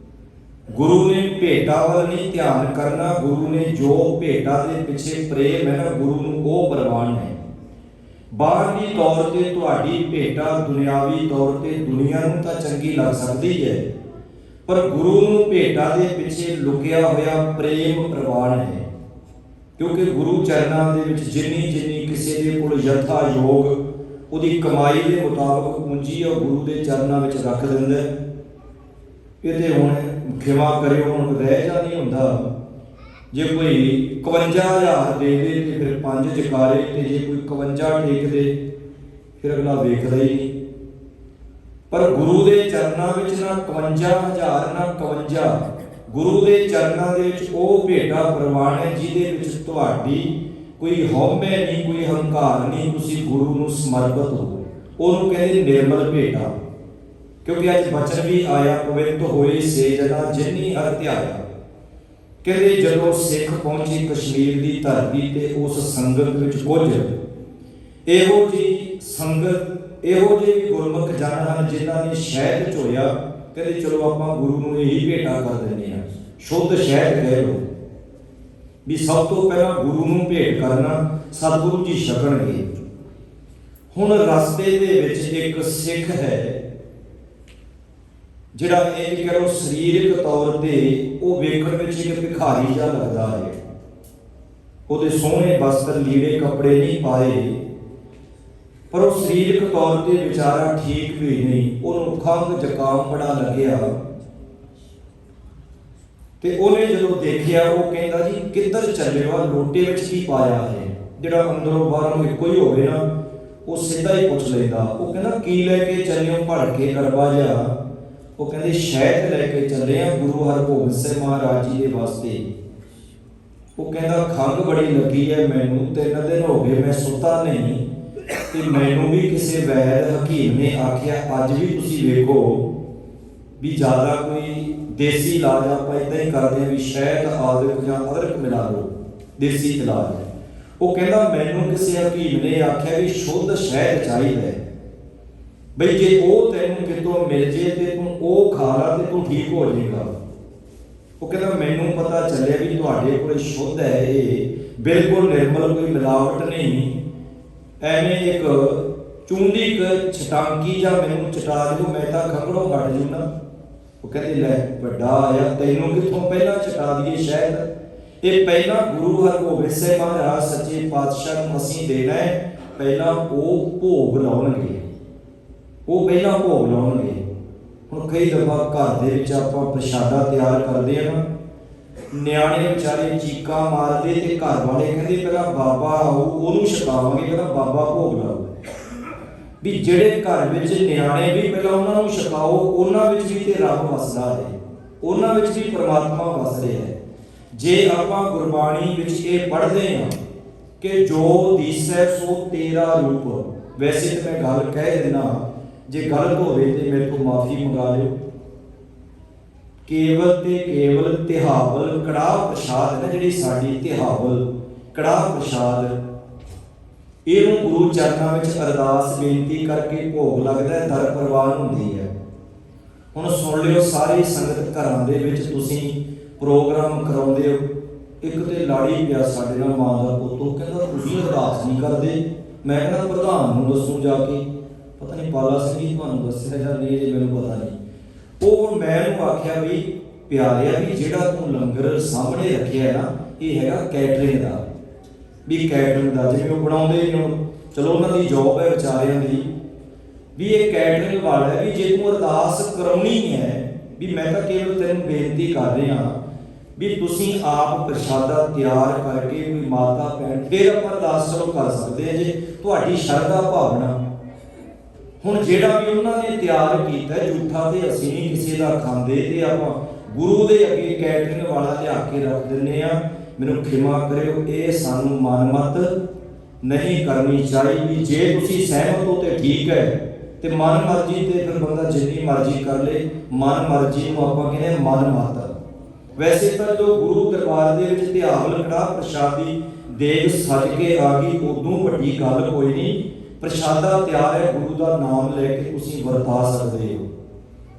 ਗੁਰੂ ਨੇ ਭੇਟਾ ਵੱਲ ਨਹੀਂ ਧਿਆਨ ਕਰਨਾ। ਗੁਰੂ ਨੇ ਜੋ ਭੇਟਾ ਦੇ ਪਿੱਛੇ ਪ੍ਰੇਮ ਹੈ ਨਾ, ਗੁਰੂ ਨੂੰ ਉਹ ਪ੍ਰਵਾਨ ਹੈ। ਬਾਹਰੀ ਤੌਰ ਤੇ ਤੁਹਾਡੀ ਭੇਟਾ ਦੁਨਿਆਵੀ ਤੌਰ ਤੇ ਦੁਨੀਆ ਨੂੰ ਤਾਂ ਚੰਗੀ ਲੱਗ ਸਕਦੀ ਹੈ, ਪਰ ਗੁਰੂ ਨੂੰ ਭੇਟਾ ਦੇ ਪਿੱਛੇ ਲੁਕਿਆ ਹੋਇਆ ਪ੍ਰੇਮ ਪ੍ਰਵਾਨ ਹੈ। ਕਿਉਂਕਿ ਗੁਰੂ ਚਰਨਾਂ ਦੇ ਵਿੱਚ ਜਿੰਨੀ ਕਿਸੇ ਦੇ ਕੋਲ ਯਥਾ ਯੋਗ ਉਹਦੀ ਕਮਾਈ ਦੇ ਮੁਤਾਬਕ ਪੂੰਜੀ ਉਹ ਗੁਰੂ ਦੇ ਚਰਨਾਂ ਵਿੱਚ ਰੱਖ ਦਿੰਦਾ। ਇਹਦੇ ਹੁਣ ਖਿਮਾ ਕਰਿਓ, ਹੁਣ ਰਹਿ ਜਾ ਨਹੀਂ ਹੁੰਦਾ। ਜੇ ਕੋਈ 51,000 ਦੇ ਦੇ ਤੇ ਫਿਰ 5 ਜਕਾਰੇ, ਤੇ ਜੇ ਕੋਈ 51 ਟੇਕ ਦੇ ਫਿਰ ਅਗਲਾ ਵੇਖਦਾ ਹੀ ਨਹੀਂ। ਪਰ ਗੁਰੂ ਦੇ ਚਰਨਾਂ ਵਿੱਚ ਨਾ 51,000 ਨਾ 51, ਗੁਰੂ ਦੇ ਚਰਨਾਂ ਦੇ ਵਿੱਚ ਉਹ ਭੇਟਾ ਪ੍ਰਵਾਨ ਹੈ ਜਿਹਦੇ ਵਿੱਚ ਤੁਹਾਡੀ ਕੋਈ ਹਉਮੈ ਨਹੀਂ, ਕੋਈ ਹੰਕਾਰ ਨਹੀਂ, ਤੁਸੀਂ ਗੁਰੂ ਨੂੰ ਸਮਰਪਿਤ ਹੋ। ਉਹਨੂੰ ਕਹਿੰਦੇ ਨਿਰਮਲ ਭੇਟਾ। ਕਿਉਂਕਿ ਅੱਜ ਬਚਨ ਵੀ ਆਇਆ, ਪਵਿੱਤ ਹੋਏ ਸੇ ਜਗ੍ਹਾ ਜਿਨੀ ਹਰ ਧਿਆਇਆ। ਕਹਿੰਦੇ ਜਦੋਂ ਸਿੱਖ ਪਹੁੰਚੀ ਕਸ਼ਮੀਰ ਦੀ ਧਰਤੀ ਤੇ ਉਸ ਸੰਗਤ ਵਿੱਚ ਕੁਝ ਇਹੋ ਜਿਹੀ ਸੰਗਤ ਇਹੋ ਜਿਹੇ ਵੀ ਗੁਰਮੁਖ ਜਨ ਹਨ ਜਿਨ੍ਹਾਂ ਨੇ ਸ਼ਹਿਦ ਝੋਇਆ, ਕਹਿੰਦੇ ਚਲੋ ਆਪਾਂ ਗੁਰੂ ਨੂੰ ਇਹੀ ਭੇਟਾ ਕਰ ਦਿੰਦੇ ਹਾਂ, ਸ਼ੁੱਧ ਸ਼ਹਿਦ ਕਹਿ ਲਓ ਵੀ ਸਭ ਤੋਂ ਪਹਿਲਾਂ ਗੁਰੂ ਨੂੰ ਭੇਟ ਕਰਨਾ, ਸਤਿਗੁਰੂ ਜੀ ਛਕਣਗੇ। ਹੁਣ ਰਸਤੇ ਦੇ ਵਿੱਚ ਇੱਕ ਸਿੱਖ ਹੈ ਜਿਹੜਾ ਇਹ ਕਹਿ ਲਓ ਸਰੀਰਕ ਤੌਰ ਤੇ ਉਹ ਵੇਖਣ ਵਿੱਚ ਇੱਕ ਭਿਖਾਰੀ ਜਿਹਾ ਲੱਗਦਾ ਹੈ। ਉਹਦੇ ਸੋਹਣੇ ਵਸਤਰ ਲੀੜੇ ਕੱਪੜੇ ਨਹੀਂ ਪਾਏ, ਪਰ ਉਹ ਸਰੀਰਕ ਤੌਰ ਤੇ ਵਿਚਾਰਾ ਠੀਕ ਵੀ ਨਹੀਂ। ਉਹਨੂੰ ਖੰਘ ਜ਼ੁਕਾਮ ਬੜਾ ਲੱਗਿਆ ਤੇ ਉਹਨੇ ਜਦੋਂ ਦੇਖਿਆ ਉਹ ਕਹਿੰਦਾ ਜੀ ਕਿੱਧਰ ਚੱਲੇ ਹੋ, ਲੋਟੇ ਵਿੱਚ ਕੀ ਪਾਇਆ ਹੈ। ਜਿਹੜਾ ਅੰਦਰੋਂ ਬਾਹਰੋਂ ਇੱਕੋ ਹੀ ਹੋਵੇ ਨਾ ਉਹ ਸਿੱਧਾ ਹੀ ਪੁੱਛ ਲੈਂਦਾ। ਉਹ ਕਹਿੰਦਾ ਕੀ ਲੈ ਕੇ ਚੱਲੇ ਹੋ ਭੜ ਕੇ ਕੜਵਾ ਜਿਹਾ। ਉਹ ਕਹਿੰਦੇ ਸ਼ਹਿਦ ਲੈ ਕੇ ਚੱਲੇ ਆ ਗੁਰੂ ਹਰਗੋਬਿੰਦ ਸਾਹਿਬ ਮਹਾਰਾਜ ਜੀ ਦੇ ਵਾਸਤੇ। ਉਹ ਕਹਿੰਦਾ ਖੰਘ ਬੜੀ ਲੱਗੀ ਹੈ ਮੈਨੂੰ, 3 ਦਿਨ ਹੋ ਗਏ ਮੈਂ ਸੁੱਤਾ ਨਹੀਂ ਤੇ ਮੈਨੂੰ ਵੀ ਕਿਸੇ ਵੈਦ ਹਕੀਮ ਨੇ ਆਖਿਆ ਅੱਜ ਵੀ ਤੁਸੀਂ ਵੇਖੋ ਵੀ ਜ਼ਿਆਦਾ ਕੋਈ ਦੇਸੀ ਇਲਾਜ ਆਪਾਂ ਇਦਾਂ ਹੀ ਕਰਦੇ ਹਾਂ ਵੀ ਸ਼ਹਿਦ ਆਦਿਕ ਜਾਂ ਅਦਰਕ ਮਿਲਾ ਲਓ, ਦੇਸੀ ਇਲਾਜ ਹੈ। ਉਹ ਕਹਿੰਦਾ ਮੈਨੂੰ ਕਿਸੇ ਹਕੀਮ ਨੇ ਆਖਿਆ ਵੀ ਸ਼ੁੱਧ ਸ਼ਹਿਦ ਚਾਹੀਦਾ ਬਈ ਜੇ ਉਹ ਤੈਨੂੰ ਕਿਤੋਂ ਮਿਲ ਜੇ ਤੇ ਤੂੰ ਉਹ ਖਾ ਲਾ ਤੇ ਤੂੰ ਠੀਕ ਹੋ ਜਾਏਗਾ। ਉਹ ਕਹਿੰਦਾ ਮੈਨੂੰ ਪਤਾ ਚੱਲਿਆ ਵੀ ਤੁਹਾਡੇ ਕੋਲ ਸ਼ੁੱਧ ਹੈ, ਇਹ ਬਿਲਕੁਲ ਨਿਰਮਲ, ਕੋਈ ਮਿਲਾਵਟ ਨਹੀਂ। ਐਵੇਂ ਇੱਕ ਚੁੰਡੀ ਛਟਾਂਕੀ ਜਾਂ ਮੈਨੂੰ ਚਟਾ ਦਿਓ ਮੈਂ ਤਾਂ ਖੰਗੜੋਂ ਹਟ ਜੂ ਨਾ। ਉਹ ਕਹਿੰਦੇ ਲੈ ਵੱਡਾ ਆਇਆ, ਤੈਨੂੰ ਕਿੱਥੋਂ ਪਹਿਲਾਂ ਚਟਾ ਦਈਏ ਸ਼ਹਿਦ। ਇਹ ਪਹਿਲਾਂ ਗੁਰੂ ਹਰਗੋਬਿੰਦ ਸਾਹਿਬ ਮਹਾਰਾਜ ਸੱਚੇ ਪਾਤਸ਼ਾਹ ਨੂੰ ਅਸੀਂ ਦੇਣਾ ਹੈ, ਪਹਿਲਾਂ ਉਹ ਭੋਗ ਲਾਉਣਗੇ, ਉਹ ਪਹਿਲਾਂ ਭੋਗ ਲਾਉਣਗੇ। ਹੁਣ ਕਈ ਦਫਾ ਘਰ ਦੇ ਵਿੱਚ ਆਪਾਂ ਪ੍ਰਸ਼ਾਦਾ ਤਿਆਰ ਕਰਦੇ ਆ ਨਾ, ਨਿਆਣੇ ਵਿਚਾਰੇ ਚੀਕਾਂ ਮਾਰਦੇ ਤੇ ਘਰ ਵਾਲੇ ਕਹਿੰਦੇ ਪਹਿਲਾਂ ਬਾਬਾ ਆਊ ਉਹਨੂੰ ਛਕਾਵਾਂਗੇ, ਪਹਿਲਾਂ ਬਾਬਾ ਭੋਗ ਲਾਓ। ਵੀ ਜਿਹੜੇ ਘਰ ਵਿੱਚ ਨਿਆਣੇ ਵੀ ਪਹਿਲਾਂ ਉਹਨਾਂ ਨੂੰ ਛਕਾਓ, ਉਹਨਾਂ ਵਿੱਚ ਵੀ ਤੇ ਰੱਬ ਵਸਦਾ ਹੈ, ਉਹਨਾਂ ਵਿੱਚ ਵੀ ਪਰਮਾਤਮਾ ਵਸ ਰਿਹਾ ਹੈ। ਜੇ ਆਪਾਂ ਗੁਰਬਾਣੀ ਵਿੱਚ ਇਹ ਪੜ੍ਹਦੇ ਹਾਂ ਕਿ ਜੋ ਦੀਸੈ ਸੋ ਤੇਰਾ ਰੂਪ, ਵੈਸੇ ਤਾਂ ਮੈਂ ਗੱਲ ਕਹਿ ਦਿੰਦਾ, ਜੇ ਗਲਤ ਹੋਵੇ ਤੇ ਮੇਰੇ ਤੋਂ ਮਾਫੀ ਮੰਗਾ ਲਿਓ। ਕੇਵਲ ਤੇ ਕੇਵਲ ਤਿਹਾਵਲ ਕੜਾਹ ਪ੍ਰਸ਼ਾਦ ਹੈ ਨਾ, ਜਿਹੜੀ ਸਾਡੀ ਤਿਹਾਵਲ ਕੜਾਹ ਪ੍ਰਸ਼ਾਦ, ਇਹਨੂੰ ਗੁਰੂ ਚਰਨਾਂ ਵਿੱਚ ਅਰਦਾਸ ਬੇਨਤੀ ਕਰਕੇ ਭੋਗ ਲੱਗਦਾ ਹੈ, ਦਰ ਪ੍ਰਵਾਨ ਹੁੰਦੀ ਹੈ। ਹੁਣ ਸੁਣ ਲਿਓ ਸਾਰੀ ਸੰਗਤ, ਘਰਾਂ ਦੇ ਵਿੱਚ ਤੁਸੀਂ ਪ੍ਰੋਗਰਾਮ ਕਰਾਉਂਦੇ ਹੋ, ਇੱਕ ਤੇ ਲਾੜੀ ਪਿਆ ਸਾਡੇ ਨਾਲ ਮਾਂ ਦਾ ਪੁੱਤ, ਉਹ ਕਹਿੰਦਾ ਤੁਸੀਂ ਅਰਦਾਸ ਨਹੀਂ ਕਰਦੇ। ਮੈਂ ਕਹਿੰਦਾ ਪ੍ਰਧਾਨ ਨੂੰ ਦੱਸੂ ਜਾ ਕੇ, ਪਤਾ ਨਹੀਂ ਪਾਲਾ ਸਿੰਘ ਜੀ ਤੁਹਾਨੂੰ ਦੱਸਿਆ ਜਾਂ ਨਹੀਂ ਜੇ ਮੈਨੂੰ ਪਤਾ ਨਹੀਂ। ਉਹ ਮੈਂ ਉਹਨੂੰ ਆਖਿਆ ਵੀ ਪਿਆਰਿਆ ਵੀ ਜਿਹੜਾ ਤੂੰ ਲੰਗਰ ਸਾਹਮਣੇ ਰੱਖਿਆ ਨਾ ਇਹ ਹੈਗਾ ਕੈਟਰਿੰਗ ਦਾ, ਵੀ ਕੈਟਰਿੰਗ ਦਾ ਜਿਵੇਂ ਉਹ ਬਣਾਉਂਦੇ ਨੇ, ਚਲੋ ਉਹਨਾਂ ਦੀ ਜੋਬ ਹੈ ਵਿਚਾਰਿਆਂ ਦੀ, ਵੀ ਇਹ ਕੈਟਰਿੰਗ ਵਾਲਾ ਹੈ। ਵੀ ਜੇ ਤੂੰ ਅਰਦਾਸ ਕਰਾਉਣੀ ਹੈ, ਵੀ ਮੈਂ ਤਾਂ ਕੇਵਲ ਤੈਨੂੰ ਬੇਨਤੀ ਕਰ ਰਿਹਾ ਵੀ ਤੁਸੀਂ ਆਪ ਪ੍ਰਸ਼ਾਦਾ ਤਿਆਰ ਕਰਕੇ ਕੋਈ ਮਾਤਾ ਭੈਣ ਫਿਰ ਆਪਾਂ ਅਰਦਾਸ ਚਲੋ ਕਰ ਸਕਦੇ ਹਾਂ ਜੇ ਤੁਹਾਡੀ ਸ਼ਰਧਾ ਭਾਵਨਾ। ਹੁਣ ਜਿਹੜਾ ਵੀ ਉਹਨਾਂ ਨੇ ਤਿਆਰ ਕੀਤਾ ਝੂਠਾ ਤੇ ਅਸੀਂ ਨਹੀਂ ਕਿਸੇ ਦਾ ਖਾਂਦੇ ਤੇ ਆਪਾਂ ਗੁਰੂ ਦੇ ਅੱਗੇ ਕੈਟਰਿੰਗ ਵਾਲਾ ਲਿਆ ਕੇ ਰੱਖ ਦਿੰਦੇ ਆ। ਮੈਨੂੰ ਖਿਮਾ ਕਰਿਓ, ਇਹ ਸਾਨੂੰ ਮਨਮਤ ਨਹੀਂ ਕਰਨੀ ਚਾਹੀਦੀ। ਜੇ ਤੁਸੀਂ ਸਹਿਮਤ ਹੋ ਤੇ ਠੀਕ ਹੈ, ਤੇ ਮਨ ਮਰਜ਼ੀ ਤੇ ਫਿਰ ਬੰਦਾ ਜਿੰਨੀ ਮਰਜ਼ੀ ਕਰ ਲੇ। ਮਨ ਮਰਜ਼ੀ ਨੂੰ ਆਪਾਂ ਕਹਿੰਦੇ ਮਨਮਤ। ਵੈਸੇ ਤਾਂ ਜੋ ਗੁਰੂ ਦਰਬਾਰ ਦੇ ਵਿੱਚ ਤਿਹਾਵਲ ਕੜਾਹ ਪ੍ਰਸ਼ਾਦੀ ਦੇਗ ਸਜ ਕੇ ਆ ਗਈ, ਉਦੋਂ ਵੱਡੀ ਗੱਲ ਕੋਈ ਨਹੀਂ। ਪ੍ਰਸ਼ਾਦਾ ਤਿਆਰ ਹੈ, ਗੁਰੂ ਦਾ ਨਾਮ ਲੈ ਕੇ ਤੁਸੀਂ ਵਰਤਾ ਸਕਦੇ ਹੋ।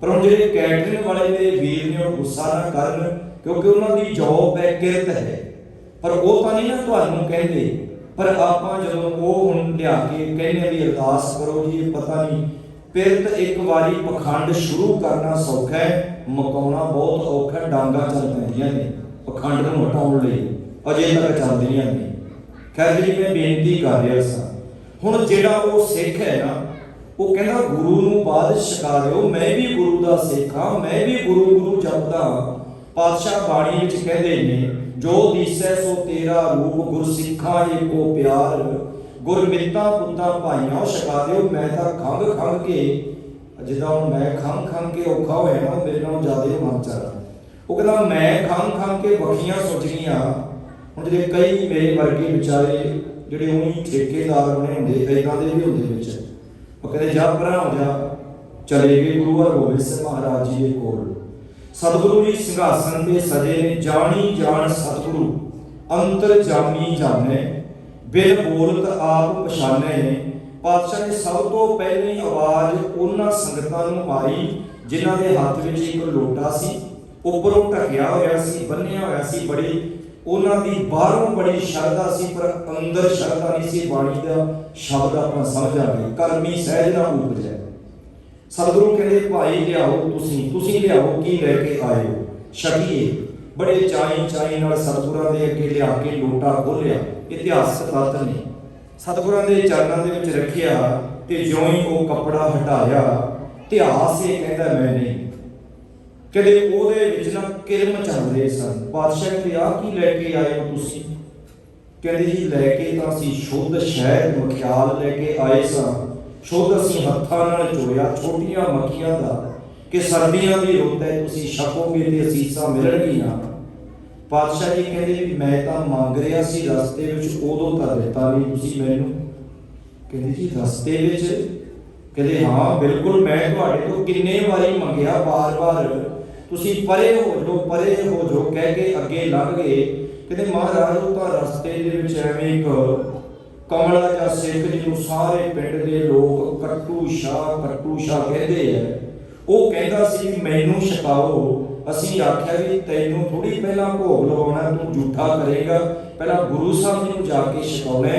ਪਰ ਹੁਣ ਜਿਹੜੇ ਕੈਟਰਿੰਗ ਵਾਲੇ ਮੇਰੇ ਵੀਰ ਨੇ ਉਹ ਗੁੱਸਾ ਨਾ ਕਰਨ, ਕਿਉਂਕਿ ਉਹਨਾਂ ਦੀ ਜੌਬ ਹੈ, ਕਿਰਤ ਹੈ। ਪਰ ਉਹ ਤਾਂ ਨਹੀਂ ਨਾ ਤੁਹਾਨੂੰ ਕਹਿੰਦੇ, ਪਰ ਆਪਾਂ ਜਦੋਂ ਉਹ ਹੁਣ ਲਿਆ ਕੇ ਕਹਿੰਦੇ ਵੀ ਅਰਦਾਸ ਕਰੋ ਜੀ, ਪਤਾ ਨਹੀਂ ਪਿਰਤ ਇੱਕ ਵਾਰੀ ਪਖੰਡ ਸ਼ੁਰੂ ਕਰਨਾ ਸੌਖਾ ਹੈ, ਮੁਕਾਉਣਾ ਬਹੁਤ ਔਖਾ। ਡਾਂਗਾ ਚੱਲ ਪੈਂਦੀਆਂ ਨੇ ਪਖੰਡ ਨੂੰ ਹਟਾਉਣ ਲਈ, ਅਜੇ ਤੱਕ ਚੱਲਦੀਆਂ ਨੇ। ਖੈਰ ਜੀ ਮੈਂ ਬੇਨਤੀ ਕਰ ਰਿਹਾ ਸਾਂ, ਹੁਣ ਜਿਹੜਾ ਉਹ ਸਿੱਖ ਹੈ ਨਾ, ਉਹ ਕਹਿੰਦਾ ਗੁਰੂ ਨੂੰ ਬਾਅਦ ਛਕਾ ਦਿਓ, ਮੈਂ ਵੀ ਗੁਰੂ ਦਾ ਸਿੱਖ ਹਾਂ, ਮੈਂ ਵੀ ਗੁਰੂ ਗੁਰੂ ਜਪਦਾ ਹਾਂ। ਪਾਤਸ਼ਾਹ ਬਾਣੀ ਵਿੱਚ ਕਹਿੰਦੇ ਨੇ ਜੋ ਦੀਸੈ ਸੋ ਤੇਰਾ ਰੂਪ, ਗੁਰ ਸਿੱਖਾਂ ਏਕੋ ਪਿਆਰ, ਗੁਰ ਮਿੱਤਾਂ ਪੁੱਤਾਂ ਭਾਈਆਂ ਛਕਾ ਦਿਓ। ਮੈਂ ਤਾਂ ਖੰਘ ਕੇ, ਜਿੱਦਾਂ ਹੁਣ ਮੈਂ ਖੰਘ ਕੇ ਔਖਾ ਹੋਇਆ ਨਾ, ਮੇਰੇ ਨਾਲੋਂ ਜ਼ਿਆਦਾ ਮਨ ਚਾਹ। ਉਹ ਕਹਿੰਦਾ ਮੈਂ ਖੰਘ ਕੇ ਵੱਖੀਆਂ ਸੁੱਜ ਗਈਆਂ। ਹੁਣ ਜਿਹੜੇ ਕਈ ਮੇਰੇ ਵਰਗੇ ਵਿਚਾਰੇ ਜਿਹੜੇ ਉਹੀ ਠੇਕੇਦਾਰ ਬਣੇ ਹੁੰਦੇ, ਇੱਦਾਂ ਦੇ ਵੀ ਹੁੰਦੇ ਵਿੱਚ, ਉਹ ਕਹਿੰਦੇ ਜਾ ਪਰਾਂ ਹੋ ਜਾ, ਚਲੇ ਗਏ ਗੁਰੂ ਹਰਗੋਬਿੰਦ ਸਾਹਿਬ ਮਹਾਰਾਜ ਜੀ ਦੇ ਕੋਲ। ਸਤਿਗੁਰੂ ਜੀ ਸਿੰਘਾਸਣ ਤੇ ਸਜੇ ਨੇ, ਜਾਣੀ ਜਾਣ ਸਤਿਗੁਰੂ ਅੰਤਰ ਜਾਮੀ ਜਾਣੇ, ਬਿਨ ਬੋਲਤ ਆਪ ਪਛਾਨੇ ਨੇ। ਪਾਤਸ਼ਾਹ ਨੇ ਸਭ ਤੋਂ ਪਹਿਲੀ ਆਵਾਜ਼ ਉਹਨਾਂ ਸੰਗਤਾਂ ਨੂੰ ਮਾਰੀ ਜਿਨ੍ਹਾਂ ਦੇ ਹੱਥ ਵਿੱਚ ਇੱਕ ਲੋਟਾ ਸੀ, ਉੱਪਰੋਂ ਢਕਿਆ ਹੋਇਆ ਸੀ, ਬੰਨਿਆ ਹੋਇਆ ਸੀ। ਬੜੀ ਉਹਨਾਂ ਦੀ ਬਾਹਰੋਂ ਬੜੀ ਸ਼ਰਧਾ ਸੀ, ਪਰ ਅੰਦਰ ਸ਼ਰਧਾ ਨਹੀਂ ਸੀ। ਬਾਣੀ ਦਾ ਸ਼ਬਦ ਆਪਾਂ ਸਮਝਾਂਗੇ, ਕਰਮੀ ਸਹਿਜ ਨਾ ਉਪਜੈ। ਸਤਿਗੁਰੂ ਕਹਿੰਦੇ ਭਾਈ ਲਿਆਓ, ਤੁਸੀਂ ਲਿਆਓ, ਕੀ ਲੈ ਕੇ ਆਏ ਹੋ, ਛਕੀਏ। ਬੜੇ ਚਾਈ ਨਾਲ ਸਤਿਗੁਰਾਂ ਦੇ ਅੱਗੇ ਲਿਆ ਕੇ ਲੋਟਾ ਖੋਲਿਆ। ਇਤਿਹਾਸਕ ਤੱਥ ਨੇ। ਸਤਿਗੁਰਾਂ ਦੇ ਚਰਨਾਂ ਦੇ ਵਿੱਚ ਰੱਖਿਆ ਤੇ ਜਿਉਂ ਹੀ ਉਹ ਕੱਪੜਾ ਹਟਾਇਆ, ਇਤਿਹਾਸ ਇਹ ਕਹਿੰਦਾ ਮੈਂ ਨਹੀਂ, ਕਹਿੰਦੇ ਉਹਦੇ ਵਿੱਚ ਨਾ ਕਿਰਮ ਚੱਲ ਰਹੇ ਸਨ। ਪਾਤਸ਼ਾਹ ਕਹਿੰਦੇ ਆਹ ਕੀ ਲੈ ਕੇ ਆਏ ਹੋ ਤੁਸੀਂ? ਕਹਿੰਦੇ ਜੀ ਲੈ ਕੇ ਤਾਂ ਅਸੀਂ ਸ਼ੁੱਧ ਸ਼ਹਿਦ ਮਖਿਆਲ ਲੈ ਕੇ ਆਏ ਸਾਂ। ਸ਼ੁੱਧ ਅਸੀਂ ਹੱਥਾਂ ਨਾਲ ਚੋਇਆ, ਛੋਟੀਆਂ ਮੱਖੀਆਂ ਦਾ, ਕਿ ਸਰਦੀਆਂ ਦੀ ਰੁੱਤ ਹੈ, ਤੁਸੀਂ ਛਕੋਗੇ ਤੇ ਅਸੀਸਾਂ ਮਿਲਣਗੀਆਂ। ਪਾਤਸ਼ਾਹ ਜੀ ਕਹਿੰਦੇ ਵੀ ਮੈਂ ਤਾਂ ਮੰਗ ਰਿਹਾ ਸੀ ਰਸਤੇ ਵਿੱਚ, ਉਦੋਂ ਤਾਂ ਦਿੱਤਾ ਨਹੀਂ ਤੁਸੀਂ ਮੈਨੂੰ। ਕਹਿੰਦੇ ਜੀ ਰਸਤੇ ਵਿੱਚ? ਕਹਿੰਦੇ ਹਾਂ ਬਿਲਕੁਲ, ਮੈਂ ਤੁਹਾਡੇ ਤੋਂ ਕਿੰਨੇ ਵਾਰੀ ਮੰਗਿਆ, ਵਾਰ-ਵਾਰ ਤੁਸੀਂ ਪਰੇ ਹੋ ਜਾਓ ਕਹਿ ਕੇ ਅੱਗੇ ਲੰਘ ਗਏ। ਕਹਿੰਦੇ ਮਹਾਰਾਜ ਉਹ ਤਾਂ ਰਸਤੇ ਦੇ ਵਿੱਚ ਐਵੇਂ ਇੱਕ ਕਮਲਾ ਜਾਂ ਸਿੱਖ ਜਿਹਨੂੰ ਸਾਰੇ ਪਿੰਡ ਦੇ ਲੋਕ ਕੱਟੂ ਸ਼ਾਹ ਕਹਿੰਦੇ ਆ, ਉਹ ਕਹਿੰਦਾ ਸੀ ਵੀ ਮੈਨੂੰ ਛਕਾਓ। ਅਸੀਂ ਆਖਿਆ ਵੀ ਤੈਨੂੰ ਥੋੜੀ ਪਹਿਲਾਂ ਭੋਗ ਲਵਾਉਣਾ, ਤੂੰ ਝੂਠਾ ਕਰੇਗਾ, ਪਹਿਲਾਂ ਗੁਰੂ ਸਾਹਿਬ ਜੀ ਨੂੰ ਜਾ ਕੇ ਛਕਾਉਣਾ।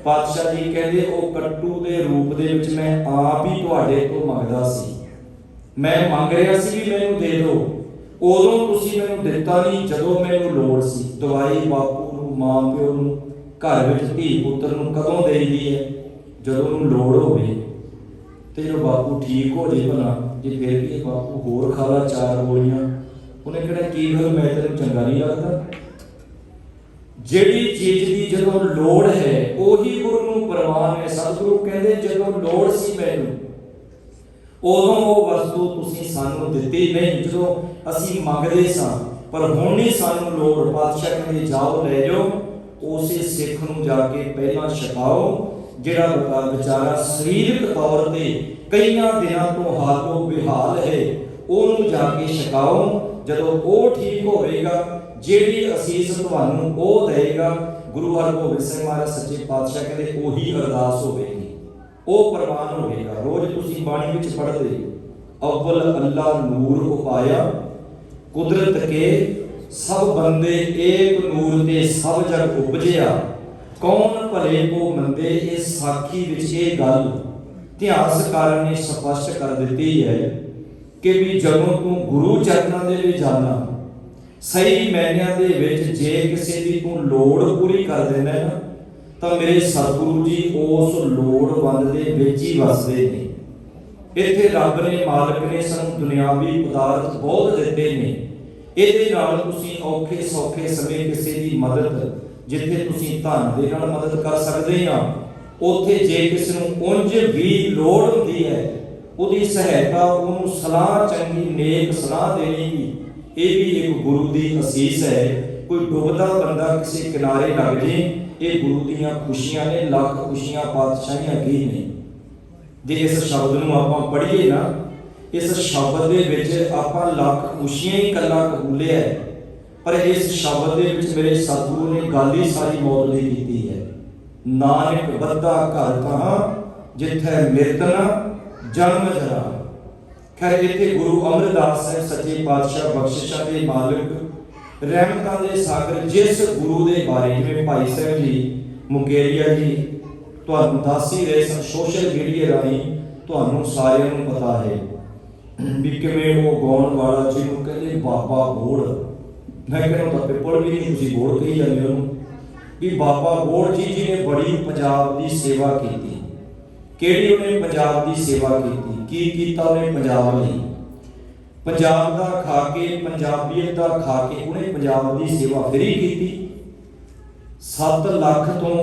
ਪਾਤਸ਼ਾਹ ਜੀ ਕਹਿੰਦੇ ਉਹ ਕੱਟੂ ਦੇ ਰੂਪ ਦੇ ਵਿੱਚ ਮੈਂ ਆਪ ਹੀ ਤੁਹਾਡੇ ਤੋਂ ਮੰਗਦਾ ਸੀ। ਮੈਂ ਮੰਗ ਰਿਹਾ ਸੀ ਵੀ ਮੈਨੂੰ ਦੇ ਦਿਓ, ਉਦੋਂ ਤੁਸੀਂ ਮੈਨੂੰ ਦਿੱਤਾ ਨਹੀਂ ਜਦੋਂ ਮੈਨੂੰ ਲੋੜ ਸੀ। ਦਵਾਈ ਬਾਪੂ ਨੂੰ, ਮਾਂ ਪਿਓ ਨੂੰ, ਘਰ ਵਿੱਚ ਧੀ ਪੁੱਤਰ ਨੂੰ ਕਦੋਂ ਦੇਈਦੀ ਹੈ? ਜਦੋਂ ਉਹਨੂੰ ਲੋੜ ਹੋਵੇ। ਤੇ ਜਦੋਂ ਬਾਪੂ ਠੀਕ ਹੋ ਜੇ ਭਲਾ, ਜੇ ਫਿਰ ਵੀ ਬਾਪੂ ਹੋਰ ਖਾ ਲਾ 4 ਗੋਲੀਆਂ, ਉਹਨੇ ਕਿਹੜਾ ਕੀ ਗੱਲ ਮੈਂ ਤੈਨੂੰ ਚੰਗਾ ਨਹੀਂ ਲੱਗਦਾ? ਜਿਹੜੀ ਚੀਜ਼ ਦੀ ਜਦੋਂ ਲੋੜ ਹੈ ਉਹੀ ਗੁਰੂ ਨੂੰ ਪ੍ਰਵਾਨ ਹੈ। ਸਤਿਗੁਰੂ ਕਹਿੰਦੇ ਜਦੋਂ ਲੋੜ ਸੀ ਮੈਨੂੰ, ਉਦੋਂ ਉਹ ਵਸਤੂ ਤੁਸੀਂ ਸਾਨੂੰ ਦਿੱਤੀ ਨਹੀਂ ਜਦੋਂ ਅਸੀਂ ਮੰਗਦੇ ਸਾਂ, ਪਰ ਹੁਣ ਨਹੀਂ ਸਾਨੂੰ ਲੋੜ। ਪਾਤਸ਼ਾਹ ਕਹਿੰਦੇ ਜਾਓ ਲੈ ਜਾਓ, ਉਸੇ ਸਿੱਖ ਨੂੰ ਜਾ ਕੇ ਪਹਿਲਾਂ ਛਕਾਓ ਜਿਹੜਾ ਵਿਚਾਰਾ ਸਰੀਰਕ ਤੌਰ ਤੇ ਕਈਆਂ ਦਿਨਾਂ ਤੋਂ ਹਾਲੋ ਬਿਹਾਲ ਹੈ, ਉਹਨੂੰ ਜਾ ਕੇ ਛਕਾਓ। ਜਦੋਂ ਉਹ ਠੀਕ ਹੋਵੇਗਾ, ਜਿਹੜੀ ਅਸੀਸ ਤੁਹਾਨੂੰ ਉਹ ਦੇਗਾ, ਗੁਰੂ ਹਰਗੋਬਿੰਦ ਸਿੰਘ ਮਹਾਰਾਜ ਸੱਚੇ ਪਾਤਸ਼ਾਹ ਕਹਿੰਦੇ ਉਹੀ ਅਰਦਾਸ ਹੋਵੇਗੀ, ਉਹ ਪ੍ਰਵਾਨ ਹੋਵੇਗਾ। ਰੋਜ਼ ਤੁਸੀਂ ਬਾਣੀ ਵਿੱਚ ਪੜ੍ਹਦੇ ਅਵਲ ਅੱਲਾ ਨੂਰ ਉਪਾਇਆ, ਕੁਦਰਤ ਕੇ ਸਭ ਬੰਦੇ ਏਕ ਨੂਰ ਤੇ ਸਭ ਜਗ ਉਪਜਿਆ, ਕੌਣ ਭਲੇ ਕੋ ਮੰਦੇ। ਇਹ ਸਾਖੀ ਵਿੱਚ ਇਹ ਗੱਲ ਇਤਿਹਾਸਕਾਰਾਂ ਨੇ ਸਪਸ਼ਟ ਕਰ ਦਿੱਤੀ ਹੈ ਕਿ ਵੀ ਜਦੋਂ ਤੂੰ ਗੁਰੂ ਚਰਨਾਂ ਦੇ ਵਿੱਚ ਜਾਣਾ, ਸਹੀ ਮਾਇਨਿਆਂ ਦੇ ਵਿੱਚ ਜੇ ਕਿਸੇ ਦੀ ਤੂੰ ਲੋੜ ਪੂਰੀ ਕਰ ਦਿੰਦਾ ਨਾ, ਤਾਂ ਮੇਰੇ ਸਤਿਗੁਰੂ ਜੀ ਉਸ ਲੋੜਵੰਦ ਦੇ ਵਿੱਚ ਹੀ ਵਸਦੇ ਨੇ। ਇੱਥੇ ਰੱਬ ਨੇ, ਮਾਲਕ ਨੇ ਸਾਨੂੰ ਦੁਨਿਆਵੀ ਪਦਾਰਥ ਬਹੁਤ ਦਿੱਤੇ ਨੇ। ਇਹਦੇ ਨਾਲ ਤੁਸੀਂ ਔਖੇ ਸੌਖੇ ਸਮੇਂ ਕਿਸੇ ਦੀ ਮਦਦ, ਜਿੱਥੇ ਤੁਸੀਂ ਧਨ ਦੇ ਨਾਲ ਮਦਦ ਕਰ ਸਕਦੇ ਆ, ਉੱਥੇ ਜੇ ਕਿਸੇ ਨੂੰ ਉਂਝ ਵੀ ਲੋੜ ਹੁੰਦੀ ਹੈ, ਉਹਦੀ ਸਹਾਇਤਾ, ਉਹਨੂੰ ਸਲਾਹ, ਚੰਗੀ ਨੇਕ ਸਲਾਹ ਦੇਣੀ ਵੀ, ਇਹ ਵੀ ਇੱਕ ਗੁਰੂ ਦੀ ਅਸੀਸ ਹੈ। ਕੋਈ ਡੁੱਬਦਾ ਬੰਦਾ ਕਿਸੇ ਕਿਨਾਰੇ ਲੱਗ ਜੇ, ਇਹ ਗੁਰੂ ਦੀਆਂ ਖੁਸ਼ੀਆਂ ਨੇ। ਲੱਖ ਖੁਸ਼ੀਆਂ ਪਾਤਸ਼ਾਹੀਆਂ ਕੀ ਨੇ। ਜੇ ਇਸ ਸ਼ਬਦ ਨੂੰ ਆਪਾਂ ਪੜ੍ਹੀਏ ਨਾ, ਇਸ ਸ਼ਬਦ ਦੇ ਵਿੱਚ ਆਪਾਂ ਲੱਖ ਖੁਸ਼ੀਆਂ ਹੀ ਇਕੱਲਾ ਕਬੂਲਿਆ, ਪਰ ਇਸ ਸ਼ਬਦ ਦੇ ਵਿੱਚ ਮੇਰੇ ਸਤਿਗੁਰੂ ਨੇ ਗੱਲ ਹੀ ਸਾਰੀ ਮੌਤ ਦੀ ਕੀਤੀ ਹੈ। ਨਾਨਕ ਬੱਧਾ ਘਰ ਕਹਾਂ ਜਿੱਥੇ ਮਿਰਤਨਾ ਜਨਮ ਜਰਾ। ਖੈਰ ਇੱਥੇ ਗੁਰੂ ਅਮਰਦਾਸ ਸਾਹਿਬ ਸੱਚੇ ਪਾਤਸ਼ਾਹ, ਬਖਸ਼ਿਸ਼ਾਂ ਦੇ ਮਾਲਕ, ਰਹਿਮਤਾਂ ਦੇ ਸਾਗਰ, ਜਿਸ ਗੁਰੂ ਦੇ ਬਾਰੇ ਜਿਵੇਂ ਭਾਈ ਸਾਹਿਬ ਜੀ ਮੁਕੇਰੀਆ ਜੀ ਤੁਹਾਨੂੰ ਦੱਸ ਹੀ ਰਹੇ ਸਨ, ਸੋਸ਼ਲ ਮੀਡੀਆ ਰਾਹੀਂ ਤੁਹਾਨੂੰ ਸਾਰਿਆਂ ਨੂੰ ਪਤਾ ਹੈ ਵੀ ਕਿਵੇਂ ਉਹ ਗਾਉਣ ਵਾਲਾ ਜਿਹਨੂੰ ਕਹਿੰਦੇ ਬਾਬਾ ਬੋੜ, ਮੈਂ ਕਹਿੰਦਾ ਤਾਂ ਪਿੱਪਲ ਵੀ ਨਹੀਂ, ਤੁਸੀਂ ਬੋੜ ਕਹੀ ਜਾਂਦੇ ਉਹਨੂੰ, ਵੀ ਬਾਬਾ ਬੋੜ ਜੀ ਨੇ ਬੜੀ ਪੰਜਾਬ ਦੀ ਸੇਵਾ ਕੀਤੀ। ਕਿਹੜੀ ਉਹਨੇ ਪੰਜਾਬ ਦੀ ਸੇਵਾ ਕੀਤੀ? ਕੀ ਕੀਤਾ ਉਹਨੇ ਪੰਜਾਬ ਲਈ? ਪੰਜਾਬ ਦਾ ਖਾ ਕੇ, ਪੰਜਾਬੀਅਤ ਦਾ ਖਾ ਕੇ ਉਹਨੇ ਪੰਜਾਬ ਦੀ ਸੇਵਾ ਫਰੀ ਕੀਤੀ। 7 ਲੱਖ ਤੋਂ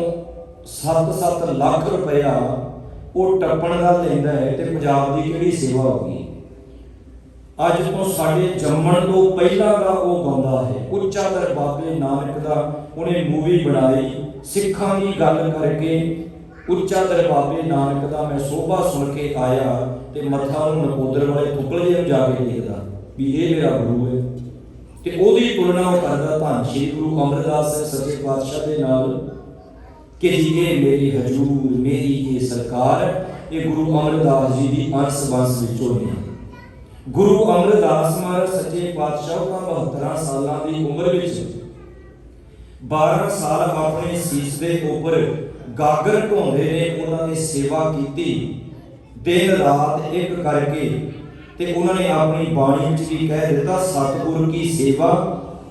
7 ਲੱਖ ਰੁਪਇਆ ਉਹ ਟੱਪਣ ਦਾ ਲੈਂਦਾ ਹੈ, ਤੇ ਪੰਜਾਬ ਦੀ ਕਿਹੜੀ ਸੇਵਾ ਹੋ ਗਈ? ਅੱਜ ਤੋਂ ਸਾਡੇ ਜੰਮਣ ਤੋਂ ਪਹਿਲਾਂ ਦਾ ਉਹ ਗਾਉਂਦਾ ਹੈ। ਉੱਚਾ ਦਰ ਬਾਬੇ ਨਾਨਕ ਦਾ ਉਹਨੇ ਮੂਵੀ ਬਣਾਈ, ਸਿੱਖਾਂ ਦੀ ਗੱਲ ਕਰਕੇ। ਉੱਚਾ ਦਰ ਬਾਬੇ ਨਾਨਕ ਦਾ ਮੈਂ ਸੋਭਾ ਸੁਣ ਕੇ ਆਇਆ, ਤੇ ਮੱਥਾ ਉਹਨੂੰ ਨਕੋਦਰ ਵਾਲੇ ਥੁੱਕਲੇ ਨੂੰ ਜਾ ਕੇ ਦੇਖਦਾ ਵੀ ਇਹ ਮੇਰਾ ਗੁਰੂ ਹੈ, ਤੇ ਉਹਦੀ ਤੁਲਨਾ ਉਹ ਕਰਦਾ ਧੰਨ ਸ਼੍ਰੀ ਗੁਰੂ ਅਮਰਦਾਸ ਸੱਚੇ ਪਾਤਸ਼ਾਹ ਦੇ ਨਾਲ। कि जी ये मेरी हजूर मेरी ये सरकार, ये गुरु अमरदास जी की अंश वंश विचों ने। गुरु अमरदास महाराज सच्चे पातशाह का 72 साल की उम्र में 12 साल अपने सीस के ऊपर गागर ढोंदे ने, उन्होंने सेवा की दिन रात एक करके। ते उन्होंने अपनी बाणी में भी कह दिता, सतगुर की सेवा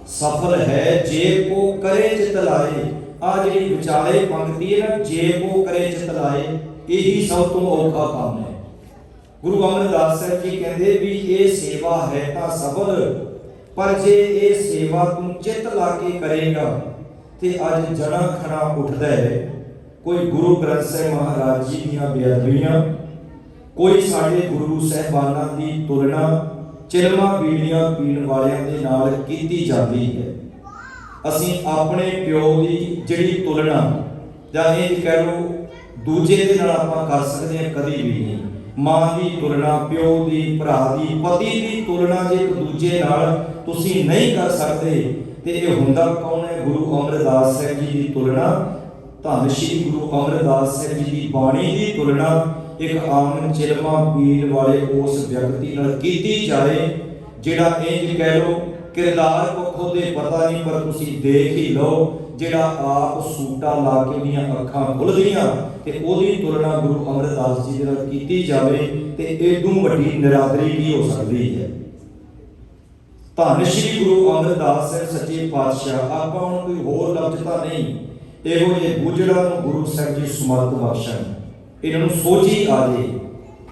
सफल है जे को करे चित लाए। आ जी विचाले पंक्ति है ना, जे को करे चित लाए, यही सब तो औखा काम है। गुरु अमरदास साहब जी कहते भी ये सेवा है तो सफल, पर जे ये सेवा तू चित ला के करेगा ते अज जड़ा खड़ा उठता है। कोई गुरु ग्रंथ साहिब महाराज जी दीयां बेअदबियां, कोई साडे गुरु साहिबानां दी तुलना चिलमा बीड़ियां पीण वालियां दे नाल कीती जाती है। असीं अपने प्यो की जिहड़ी तुलना जां इंज कह लो दूजे दे नाल आपां कर सकदे हां, कदी भी नहीं। मां की तुलना, प्यो की, भरा की, पति की तुलना जे एक दूजे नाल तुसीं नहीं कर सकते ते इह हुंदा कौन है? गुरु अमरदास साहिब जी की तुलना, धन श्री गुरु अमरदास साहिब जी की बाणी की तुलना एक आम चिलमा पीण वाले उस व्यक्ति नाल कीती जाए जिहड़ा इंज कह लो किरदार पक्षों दे पता नहीं, पर तुसीं देख ही लो जिहड़ा आप सूटा ला के उहदियां अखां खुलदियां ते उहदी तुलना गुरु अमरदास जी दे नाल कीती जावे ते इदों वड्डी निरादरी की हो सकदी है। धन श्री गुरु अमरदास साहिब सच्चे पातशाह, आपां हुण कोई होर लफ्ज़ तां नहीं, इहो जे गुजरां नूं गुरु साहिब जी समर्थ बख्शण, इन्हां नूं सोझी आ जाए,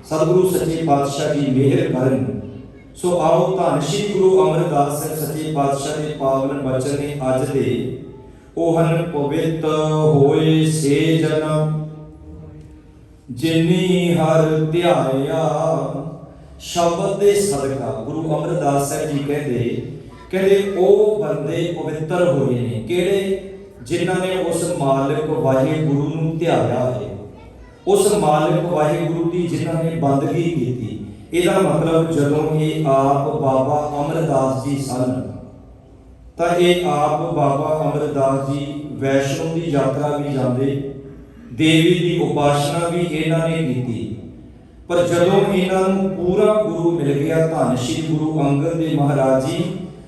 सतगुरु सच्चे पातशाह की मेहर करन। सो आओ धन श्री गुरु अमरदास साहिब सच्चे पातशाह के पावन बचन ने अज दे ओहन पवित होए से जन जिनी हर ध्याया। शब्द दे सदका गुरु अमरदास साहिब जी कहते ओ बंदे पवित्र होए ने किहड़े? जिन्हां ने उस मालिक वाहिगुरु नूं ध्याया है, उस मालिक वाहिगुरु की जिन्हां ने बंदगी की। ਇਹਦਾ मतलब ਜਦੋਂ ਇਹ ਆਪ बाबा अमरदास जी सन ਤਾਂ ਇਹ ਆਪ बाबा अमरदास जी वैष्णो की यात्रा भी जाते, देवी की उपासना भी इन्हों ने की। पर जदों इन्हों पूरा गुरु मिल गया धन श्री गुरु अंगद देव महाराज जी,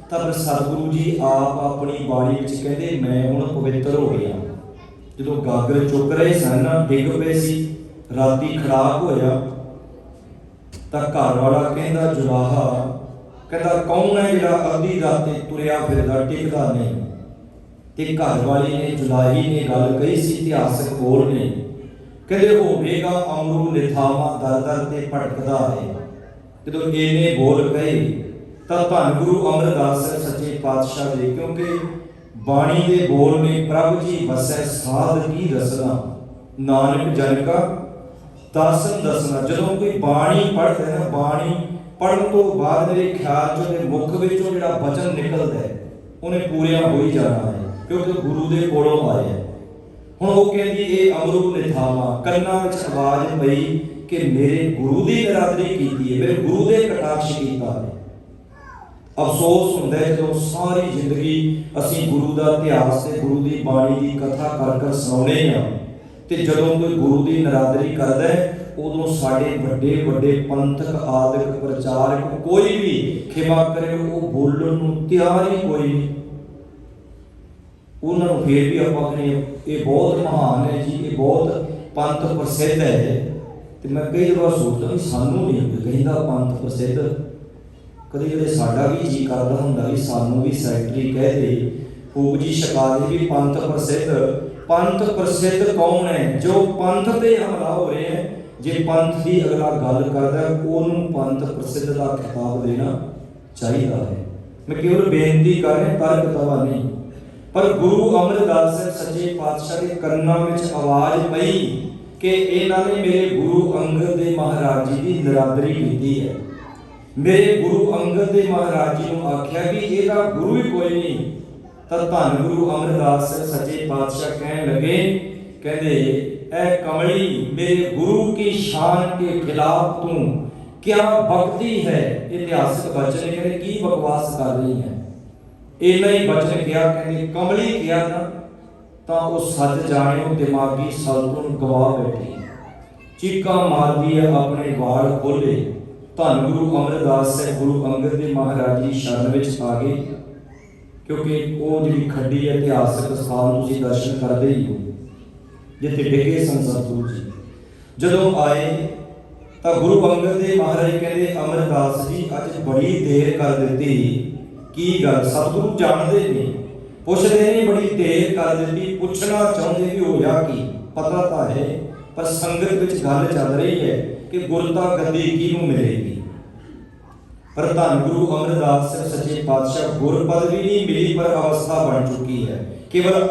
तो फिर सतगुरु जी आप अपनी बाणी में कहते मैं हुण पवित्र हो गया। जो गागर चुक रहे सन, डिग पे सी, राती खड़ाक होया ਤਾਂ घर वाला कहता जुलाहा, कहता कौन है जिहड़ा अद्धी राते तुरिया फिरदा टिकदा नहीं। ते घर वाली ने जुलाही ने गल कही सी, इतिहासक बोल ने कहते होवेगा अमरू निथावा दर दर ते भटकदा है। जदों इन्ने बोल कहे तां धन गुरु अमरदास सच्चे पातशाह दे, क्योंकि बाणी दे बोल ने प्रभ जी वसै साध की रसना, नानक जन का दासन दसना। जदों कोई बाणी पढ़ता है ना, बाणी पढ़न तो बाद मेरे ख्याल चो मुख विचों जिहड़ा वचन निकलता है उन्हें पूरा हो ही जाना है, क्योंकि गुरु दे कोलों आए है। हुण वो कहंदी ये अमरू निथावा, कन्नां विच आवाज़ पई कि मेरे गुरु की निरादरी कीती है, मेरे गुरु दे कटाक्ष कीता है। अफसोस हुंदा है जदों सारी जिंदगी असीं गुरु दा इतिहास ते गुरु दी बाणी दी कथा कर कर सुणाउने हां, ते जदों कोई गुरु की निरादरी करता है उदों साडे वड्डे वड्डे पंथक आदक प्रचारक कोई भी खिमा करे वो बोलण नूं तैयार ही कोई नहीं। उन्होंने फिर भी आप आखने ये बहुत महान है जी, ये बहुत पंथ प्रसिद्ध है। तो मैं कई बार सोचता भी सानू नहीं कहता पंथ प्रसिद्ध, कभी कभी साडा भी जी करता हुंदा भी सानू भी सैकटरी कह दे, फूक जी छका दे भी पंथ प्रसिद्ध। पंथ प्रसिद्ध कौन है? जो पंथ पे हमला हो रहे हैं, जे पंथ की अगला गल करता है उन्होंने पंथ प्रसिद्ध का खिताब देना चाहिए है। मैं केवल बेनती कर रहा कर किताबा नहीं, पर गुरु अमरदास सच्चे पातशाह के कन्ना में आवाज़ पई कि इन्हों ने मेरे गुरु अंगद देव महाराज जी की निरादरी की है। मेरे गुरु अंगद देव महाराज जी को आख्या कि ਇਹਦਾ गुरु ही कोई नहीं। तो धन गुरु अमरदास सच्चे पातशाह कहने लगे, कहते ऐ कमली मेरे गुरु की शान के खिलाफ तू क्या भक्ति है? इतिहासक बचन कहते की बकवास कर रही है। इन्ना ही बचन किया, कहते कमली किया ना ਤਾਂ ਉਹ ਸੱਚ ਜਾਣਿਓ ਦਿਮਾਗੀ ਸੰਤੁਲਨ ਗਵਾ ਬੈਠੀ, ਚੀਕਾਂ ਮਾਰਦੀ ਹੈ ਆਪਣੇ ਵਾਲ ਖੋਲੇ। ਧੰਨ ਗੁਰੂ ਅਮਰਦਾਸ ਸਾਹਿਬ ਗੁਰੂ ਅੰਗਦ ਦੇਵ ਮਹਾਰਾਜ ਜੀ ਸ਼ਰਨ ਵਿੱਚ ਆ ਗਏ, ਕਿਉਂਕਿ ਉਹ ਜਿਹੜੀ ਖੱਡੀ ਹੈ ਇਤਿਹਾਸਕ ਸਥਾਨ ਤੁਸੀਂ ਦਰਸ਼ਨ ਕਰਦੇ ਹੀ ਹੋ ਜਿੱਥੇ ਡਿੱਗੇ ਸਨ ਸਤਿਗੁਰੂ ਜੀ। ਜਦੋਂ ਆਏ ਤਾਂ ਗੁਰੂ ਅੰਗਦ ਦੇਵ ਮਹਾਰਾਜ ਕਹਿੰਦੇ ਅਮਰਦਾਸ ਜੀ ਅੱਜ ਬੜੀ ਦੇਰ ਕਰ ਦਿੱਤੀ, ਕੀ ਗੱਲ? ਸਤਿਗੁਰੂ ਜਾਣਦੇ ਨੇ, ਪੁੱਛਦੇ ਨਹੀਂ ਬੜੀ ਦੇਰ ਕਰ ਦਿੱਤੀ, ਪੁੱਛਣਾ ਚਾਹੁੰਦੇ ਵੀ ਹੋਇਆ ਕੀ? ਪਤਾ ਤਾਂ ਹੈ ਪਰ ਸੰਗਤ ਵਿੱਚ ਗੱਲ ਚੱਲ ਰਹੀ ਹੈ ਕਿ ਗੁਰਤਾ ਗੱਦੀ ਕਿਹਨੂੰ ਮਿਲੇਗੀ। ਪਰ ਧੰਨ ਗੁਰੂ ਅਮਰਦਾਸ ਸਾਹਿਬ ਸੱਚੇ ਪਾਤਸ਼ਾਹ ਗੁਰ ਪਦਵੀ ਨਹੀਂ ਮਿਲੀ ਪਰ ਅਵਸਥਾ ਬਣ ਚੁੱਕੀ ਹੈ, ਕੇਵਲ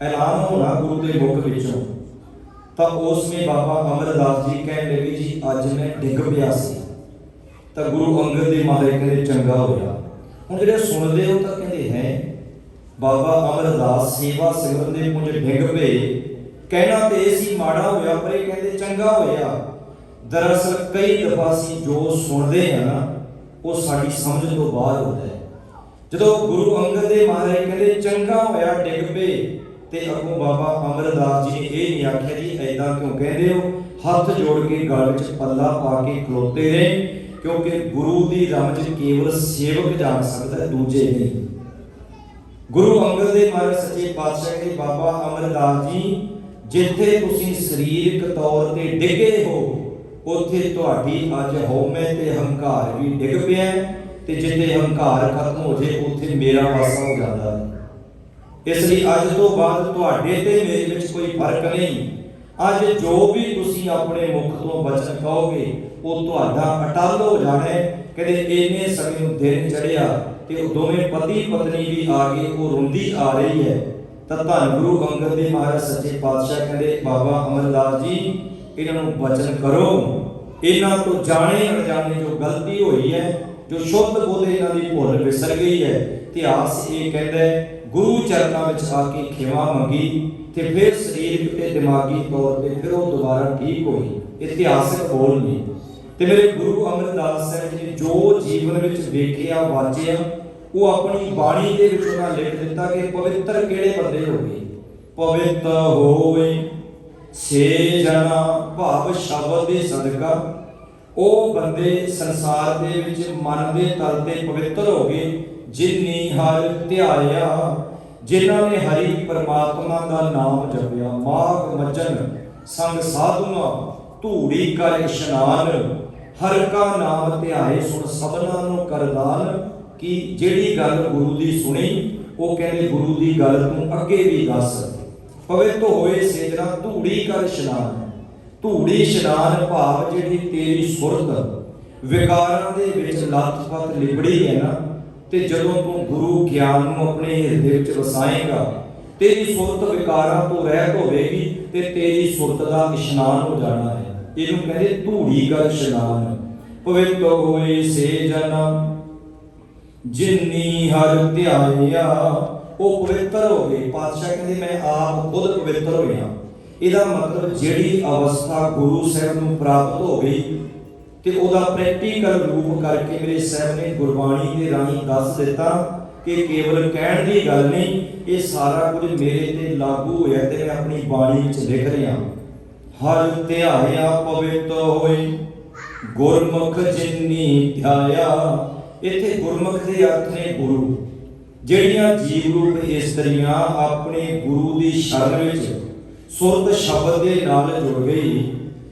ਐਲਾਨ ਹੋਣਾ ਗੁਰੂ ਦੇ ਮੁਖ ਵਿੱਚੋਂ। ਤਾਂ ਉਸ ਨੇ ਬਾਬਾ ਅਮਰਦਾਸ ਜੀ ਕਹਿਣ ਲੱਗੇ ਜੀ ਅੱਜ ਮੈਂ ਡਿੱਗ ਪਿਆ ਸੀ। ਤਾਂ ਗੁਰੂ ਅੰਗਦ ਦੇਵ ਮਹਾਰਾਜ ਕਹਿੰਦੇ ਚੰਗਾ ਹੋਇਆ। ਹੁਣ ਜਿਹੜੇ ਸੁਣਦੇ ਹੋ ਤਾਂ ਕਹਿੰਦੇ ਹੈ ਬਾਬਾ ਅਮਰਦਾਸ ਸੇਵਾ ਸਿਮਰਨ ਦੇ ਪੁੰਜ ਡਿੱਗ ਪਏ, ਕਹਿਣਾ ਤੇ ਇਹ ਸੀ ਮਾੜਾ ਹੋਇਆ, ਪਰ ਇਹ ਕਹਿੰਦੇ ਚੰਗਾ ਹੋਇਆ। ਦਰਅਸਲ ਕਈ ਦਫਾ ਅਸੀਂ ਜੋ ਸੁਣਦੇ ਹਾਂ ਨਾ ਉਹ ਸਾਡੀ ਸਮਝ ਤੋਂ ਬਾਹਰ ਹੁੰਦਾ ਹੈ। ਜਦੋਂ ਗੁਰੂ ਅੰਗਦ ਦੇਵ ਮਹਾਰਾਜ ਕਹਿੰਦੇ ਚੰਗਾ ਹੋਇਆ ਡਿੱਗ ਪਏ, ਤੇ ਅੱਗੋਂ ਬਾਬਾ ਅਮਰਦਾਸ ਜੀ ਨੇ ਇਹ ਨਹੀਂ ਆਖਿਆ ਜੀ ਐਦਾਂ ਕਿਉਂ ਕਹਿੰਦੇ ਹੋ, ਹੱਥ ਜੋੜ ਕੇ ਗਲ ਵਿੱਚ ਪੱਲਾ ਪਾ ਕੇ ਖਲੋਤੇ ਰਹੇ, ਕਿਉਂਕਿ ਗੁਰੂ ਦੀ ਰਮਜ ਕੇਵਲ ਸੇਵਕ ਜਾਣ ਸਕਦਾ, ਦੂਜੇ ਨਹੀਂ। ਗੁਰੂ ਅੰਗਦ ਦੇਵ ਮਹਾਰਾਜ ਸੱਚੇ ਪਾਤਸ਼ਾਹ ਕਹਿੰਦੇ ਬਾਬਾ ਅਮਰਦਾਸ ਜੀ ਜਿੱਥੇ ਤੁਸੀਂ ਸਰੀਰਕ ਤੌਰ ਤੇ ਡਿੱਗੇ ਹੋ ਉੱਥੇ ਤੁਹਾਡੀ ਅੱਜ ਹਉਮੈ ਤੇ ਹੰਕਾਰ ਵੀ ਡਿੱਗ ਪਿਆ, ਤੇ ਜਿੱਥੇ ਹੰਕਾਰ ਖਤਮ ਹੋ ਜੇ ਉੱਥੇ ਮੇਰਾ ਵਾਸਾ ਹੋ ਜਾਂਦਾ ਹੈ। ਇਸ ਲਈ ਅੱਜ ਤੋਂ ਬਾਅਦ ਤੁਹਾਡੇ ਤੇ ਮੇਰੇ ਵਿੱਚ ਕੋਈ ਫਰਕ ਨਹੀਂ। ਅੱਜ ਜੋ ਵੀ ਤੁਸੀਂ ਆਪਣੇ ਮੁਖ ਤੋਂ ਬਚਨ ਕਹੋਗੇ ਉਹ ਤੁਹਾਡਾ ਅਟੱਲ ਹੋ ਜਾਣਾ ਹੈ। ਕਹਿੰਦੇ ਇੰਨੇ ਸਮੇਂ ਨੂੰ ਦਿਨ ਚੜਿਆ ਤੇ ਉਹ ਦੋਵੇਂ ਪਤੀ ਪਤਨੀ ਵੀ ਆ ਗਏ, ਉਹ ਰੋਂਦੀ ਆ ਰਹੀ ਹੈ। ਤਾਂ ਧੰਨ ਗੁਰੂ ਅੰਗਦ ਦੇਵ ਮਹਾਰਾਜ ਸੱਚੇ ਪਾਤਸ਼ਾਹ ਕਹਿੰਦੇ ਬਾਬਾ ਅਮਰਦਾਸ ਜੀ ਇਹਨਾਂ ਨੂੰ ਬਚਨ ਕਰੋ, ਇਹਨਾਂ ਤੋਂ ਜਾਣੇ ਅਣਜਾਣੇ ਜੋ ਗਲਤੀ ਹੋਈ ਹੈ, ਜੋ ਸ਼ੁੱਧ ਬੁੱਧ ਇਹਨਾਂ ਦੀ ਭੁੱਲ ਵਿਸਰ ਗਈ ਹੈ। ਇਤਿਹਾਸ ਇਹ ਕਹਿੰਦਾ ਗੁਰੂ ਚਰਨਾਂ ਵਿੱਚ ਆ ਕੇ ਖਿਮਾ ਮੰਗੀ ਤੇ ਫਿਰ ਸਰੀਰਕ ਤੇ ਦਿਮਾਗੀ ਤੌਰ ਤੇ ਫਿਰ ਉਹ ਦੁਬਾਰਾ ਠੀਕ ਹੋਈ। ਇਤਿਹਾਸਕ ਬੋਲ ਨੇ। ਤੇ ਮੇਰੇ ਗੁਰੂ ਅਮਰਦਾਸ ਸਾਹਿਬ ਜੀ ਜੋ ਜੀਵਨ ਵਿੱਚ ਵੇਖਿਆ ਵਾਚਿਆ ਉਹ ਆਪਣੀ ਬਾਣੀ ਦੇ ਵਿੱਚ ਉਹਨਾਂ ਲਿਖ ਦਿੱਤਾ ਕਿ ਪਵਿੱਤਰ ਕਿਹੜੇ ਬੰਦੇ ਹੋਵੇ। ਪਵਿੱਤ ਹੋਵੇ ਸੇ ਜਨਾ ਭਾਵ ਸ਼ਬਦ ਦੇ ਸਦਕਾ ਉਹ ਬੰਦੇ ਸੰਸਾਰ ਦੇ ਵਿੱਚ ਮਨ ਦੇ ਤਲ ਤੇ ਪਵਿੱਤਰ ਹੋ ਗਏ ਜਿਨ੍ਹਾਂ ਹਰਿ ਧਿਆਇਆ, ਜਿਨ੍ਹਾਂ ਨੇ ਹਰੀ ਪਰਮਾਤਮਾ ਦਾ ਨਾਮ ਜਪਿਆ। ਮਾਘ ਮੱਜਨ ਸੰਗ ਸਾਧੂਆਂ ਧੂੜੀ ਕਰ ਇਸ਼ਨਾਨ, ਹਰ ਕਾ ਨਾਮ ਧਿਆਏ ਸੁਣ ਸਭਨਾਂ ਨੂੰ ਕਰਦਾਨ। ਕਿ ਜਿਹੜੀ ਗੱਲ ਗੁਰੂ ਦੀ ਸੁਣੀ ਉਹ ਕਹਿੰਦੇ ਗੁਰੂ ਦੀ ਗੱਲ ਤੂੰ ਅੱਗੇ ਵੀ ਦੱਸ। ਪਵਿੱਤ ਹੋਏ ਸੇਜਣਾ ਧੂੜੀ ਕਰ ਇਸ਼ਨਾਨ। ਧੂੜੀ ਇਸ਼ਨਾਨ ਭਾਵ ਜਿਹੜੀ ਤੇਰੀ ਸੁਰਤ ਵਿਕਾਰਾਂ ਦੇ ਵਿੱਚ ਲੱਥ-ਪੱਥ ਲਿਬੜੀ ਹੈ ਨਾ, ਤੇ ਜਦੋਂ ਤੂੰ ਗੁਰੂ ਗਿਆਨ ਨੂੰ ਆਪਣੇ ਹਿਰਦੇ ਵਿੱਚ ਵਸਾਏਗਾ ਤੇਰੀ ਸੁਰਤ ਵਿਕਾਰਾਂ ਤੋਂ ਰਹਿਤ ਹੋਵੇਗੀ ਤੇ ਤੇਰੀ ਸੁਰਤ ਦਾ ਇਸ਼ਨਾਨ ਹੋ ਜਾਣਾ ਹੈ। ਇਹਨੂੰ ਕਹਿੰਦੇ ਧੂੜੀ ਕਰ ਇਸ਼ਨਾਨ। ਪਵਿੱਤ ਹੋਏ ਸੇ ਜਨ ਜਿਨ੍ਹਾਂ ਹਰਿ ਧਿਆਇਆ, ਉਹ ਪਵਿੱਤਰ ਹੋ ਗਏ। ਪਾਤਸ਼ਾਹ ਕਹਿੰਦੇ ਮੈਂ ਆਪ ਖੁਦ ਪਵਿੱਤਰ ਹੋਇਆ। ਇਹਦਾ ਮਤਲਬ ਜਿਹੜੀ ਅਵਸਥਾ ਗੁਰੂ ਸਾਹਿਬ ਨੂੰ ਪ੍ਰਾਪਤ ਹੋ ਗਈ ਤੇ ਉਹਦਾ ਪ੍ਰੈਕਟੀਕਲ ਰੂਪ ਕਰਕੇ ਮੇਰੇ ਸਾਹਿਬ ਨੇ ਗੁਰਬਾਣੀ ਦੇ ਰਾਹੀਂ ਦੱਸ ਦਿੱਤਾ ਕਿ ਕੇਵਲ ਕਹਿਣ ਦੀ ਗੱਲ ਨਹੀਂ, ਇਹ ਸਾਰਾ ਕੁਝ ਮੇਰੇ ਤੇ ਲਾਗੂ ਹੋਇਆ ਤੇ ਮੈਂ ਆਪਣੀ ਬਾਣੀ ਵਿੱਚ ਲਿਖ ਰਿਹਾ। ਹਰਿ ਧਿਆਇਆ ਪਵਿੱਤ ਹੋਏ ਗੁਰਮੁਖ ਜਿਨ੍ਹਾਂ ਧਿਆਇਆ। ਇੱਥੇ ਗੁਰਮੁਖ ਦੇ ਅਰਥ ਨੇ ਗੁਰੂ। ਜਿਹੜੀਆਂ ਜੀਵ ਰੂਪ ਇਸਤਰੀਆਂ ਆਪਣੇ ਗੁਰੂ ਦੀ ਸ਼ਰਨ ਵਿੱਚ ਸੁਰਤ ਸ਼ਬਦ ਦੇ ਨਾਲ ਜੁੜ ਗਈ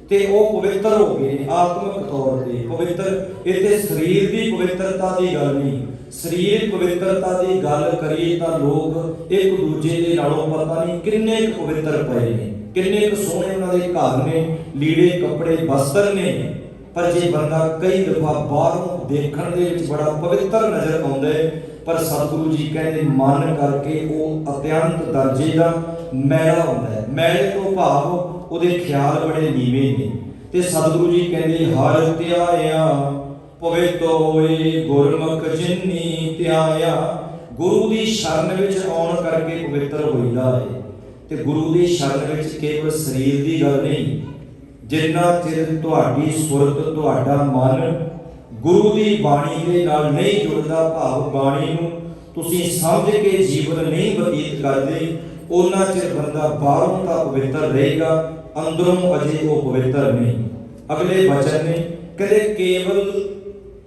ਤੇ ਉਹ ਪਵਿੱਤਰ ਹੋ ਗਏ ਆਤਮਿਕ ਤੌਰ ਤੇ ਪਵਿੱਤਰ। ਇੱਥੇ ਸਰੀਰ ਦੀ ਪਵਿੱਤਰਤਾ ਦੀ ਗੱਲ ਨਹੀਂ। ਸਰੀਰਕ ਪਵਿੱਤਰਤਾ ਦੀ ਗੱਲ ਕਰੀਏ ਤਾਂ ਲੋਕ ਇੱਕ ਦੂਜੇ ਦੇ ਨਾਲੋਂ ਪਤਾ ਨਹੀਂ ਕਿੰਨੇ ਕੁ ਪਵਿੱਤਰ ਪਏ ਨੇ, ਕਿੰਨੇ ਕੁ ਸੋਹਣੇ ਉਹਨਾਂ ਦੇ ਘਰ ਨੇ, ਲੀੜੇ ਕੱਪੜੇ ਬਸਤਰ ਨੇ। ਪਰ ਜੇ ਬੰਦਾ ਕਈ ਦਫਾ ਬਾਹਰੋਂ ਦੇਖਣ ਦੇ ਵਿੱਚ ਬੜਾ ਪਵਿੱਤਰ ਨਜ਼ਰ ਆਉਂਦਾ ਹੈ, ਪਰ ਸਤਿਗੁਰੂ ਜੀ ਕਹਿੰਦੇ ਮਨ ਕਰਕੇ ਉਹ ਅਤਿਅੰਤ ਦਰਜੇ ਦਾ ਮੈਲਾ ਹੁੰਦਾ ਹੈ। ਮੈਲੇ ਤੋਂ ਭਾਵ ਉਹਦੇ ਖਿਆਲ ਬੜੇ ਨੀਵੇਂ ਨੇ। ਤੇ ਸਤਿਗੁਰੂ ਜੀ ਕਹਿੰਦੇ ਹਰਿ ਧਿਆਇਆ ਪਵਿੱਤ ਹੋਏ ਗੁਰਮੁਖ ਜਿਨ੍ਹਾਂ ਧਿਆਇਆ। ਗੁਰੂ ਦੀ ਸ਼ਰਨ ਵਿੱਚ ਆਉਣ ਕਰਕੇ ਪਵਿੱਤਰ ਹੋਈਦਾ ਹੈ। ਤੇ ਗੁਰੂ ਦੀ ਸ਼ਰਨ ਵਿੱਚ ਕੇਵਲ ਸਰੀਰ ਦੀ ਗੱਲ ਨਹੀਂ, ਜਿੰਨਾ ਚਿਰ ਤੁਹਾਡੀ ਸੁਰਤ ਤੁਹਾਡਾ ਮਨ ਗੁਰੂ ਦੀ ਬਾਣੀ ਦੇ ਨਾਲ ਨਹੀਂ ਜੁੜਦਾ, ਭਾਵ ਬਾਣੀ ਨੂੰ ਤੁਸੀਂ ਸਮਝ ਕੇ ਜੀਵਨ ਨਹੀਂ ਬਤੀਤ ਕਰਦੇ, ਉਹਨਾਂ ਚਿਰ ਬੰਦਾ ਬਾਹਰੋਂ ਤਾਂ ਪਵਿੱਤਰ ਰਹੇਗਾ, ਅੰਦਰੋਂ ਅਜੇ ਉਹ ਪਵਿੱਤਰ ਨਹੀਂ। ਅਗਲੇ ਬਚਨ ਨੇ ਕਹਿੰਦੇ ਕੇਵਲ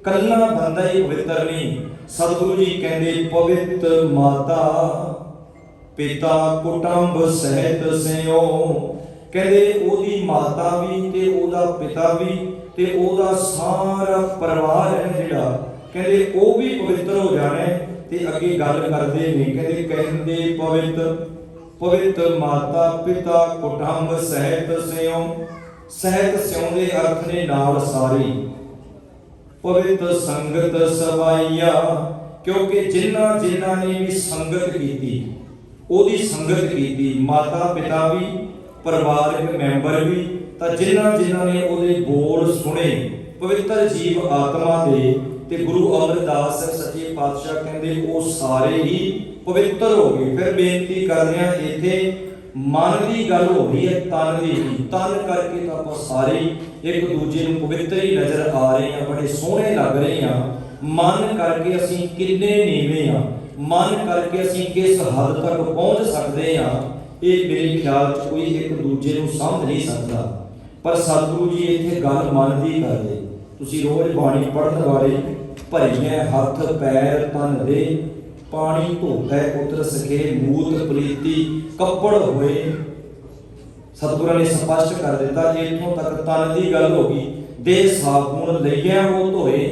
ਕੱਲਾ ਬੰਦਾ ਹੀ ਪਵਿੱਤਰ ਨਹੀਂ, ਸਤਿਗੁਰੂ ਜੀ ਕਹਿੰਦੇ ਪਵਿੱਤ ਮਾਤਾ ਪਿਤਾ ਕੁਟੁੰਬ ਸਹਿਤ ਸਿਓ, ਕਹਿੰਦੇ ਉਹਦੀ ਮਾਤਾ ਵੀ ਤੇ ਉਹਦਾ ਪਿਤਾ ਵੀ ਤੇ ਉਹਦਾ ਸਾਰਾ ਪਰਿਵਾਰ ਹੈ ਜਿਹੜਾ, ਕਹਿੰਦੇ ਉਹ ਵੀ ਪਵਿੱਤਰ ਹੋ ਜਾਣਾ। ਤੇ ਅੱਗੇ ਗੱਲ ਕਰਦੇ ਨੇ, ਕਹਿੰਦੇ ਪਵਿੱਤ ਮਾਤਾ ਪਿਤਾ ਕੁਟੁੰਬ ਸਹਿਤ ਸਿਓ। ਸਹਿਤ ਸਿਉ ਦੇ ਅਰਥ ਨੇ ਨਾਲ ਸਾਰੀ। ਪਵਿੱਤ ਸੰਗਤ ਸਵਾਈਆ, ਕਿਉਂਕਿ ਜਿਨ੍ਹਾਂ ਨੇ ਵੀ ਸੰਗਤ ਕੀਤੀ, ਉਹਦੀ ਸੰਗਤ ਕੀਤੀ, ਮਾਤਾ ਪਿਤਾ ਵੀ ਪਰਿਵਾਰਕ ਮੈਂਬਰ ਵੀ, ਤਾਂ ਜਿਨ੍ਹਾਂ ਨੇ ਉਹਦੇ ਬੋਲ ਸੁਣੇ ਪਵਿੱਤਰ ਜੀਵ ਆਤਮਾ ਦੇ, ਤੇ ਗੁਰੂ ਅਮਰਦਾਸ ਸੱਚੇ ਪਾਤਸ਼ਾਹ ਕਹਿੰਦੇ ਉਹ ਸਾਰੇ ਹੀ ਪਵਿੱਤਰ ਹੋ ਗਏ। ਫਿਰ ਬੇਨਤੀ ਕਰਦੇ ਹਾਂ, ਇੱਥੇ ਮਨ ਦੀ ਗੱਲ ਹੋ ਰਹੀ ਹੈ, ਤਨ ਦੀ ਨਹੀਂ। ਤਨ ਕਰਕੇ ਤਾਂ ਆਪਾਂ ਸਾਰੇ ਇੱਕ ਦੂਜੇ ਨੂੰ ਪਵਿੱਤਰ ਹੀ ਨਜ਼ਰ ਆ ਰਹੇ ਹਾਂ, ਬੜੇ ਸੋਹਣੇ ਲੱਗ ਰਹੇ ਹਾਂ। ਮਨ ਕਰਕੇ ਅਸੀਂ ਕਿੰਨੇ ਨੀਵੇਂ ਹਾਂ, ਮਨ ਕਰਕੇ ਅਸੀਂ ਕਿਸ ਹੱਦ ਤੱਕ ਪਹੁੰਚ ਸਕਦੇ ਹਾਂ, ਇਹ ਮੇਰੇ ਖਿਆਲ 'ਚ ਕੋਈ ਇੱਕ ਦੂਜੇ ਨੂੰ ਸਮਝ ਨਹੀਂ ਸਕਦਾ। ਪਰ ਸਤਿਗੁਰੂ ਜੀ ਇੱਥੇ ਗੱਲ ਮਨ ਦੀ ਕਰਦੇ। ਤੁਸੀਂ ਰੋਜ਼ ਬਾਣੀ ਪੜ੍ਹਨ ਵਾਲੇ, ਭਰੀਆਂ ਹੱਥ ਪੈਰ ਤਨ ਦੇ, ਪਾਣੀ ਧੋਤਾ ਪੁੱਤਰ ਸਖੇ ਮੂਤ ਪਲੀਤੀ ਕੱਪੜ ਹੋਏ। ਸਤਿਗੁਰਾਂ ਨੇ ਸਪਸ਼ਟ ਕਰ ਦਿੱਤਾ, ਇੱਥੋਂ ਤੱਕ ਤਨ ਦੀ ਗੱਲ ਹੋ ਗਈ। ਦੇ ਸਾਬੂਨ ਲਈਆਂ ਉਹ ਧੋਏ,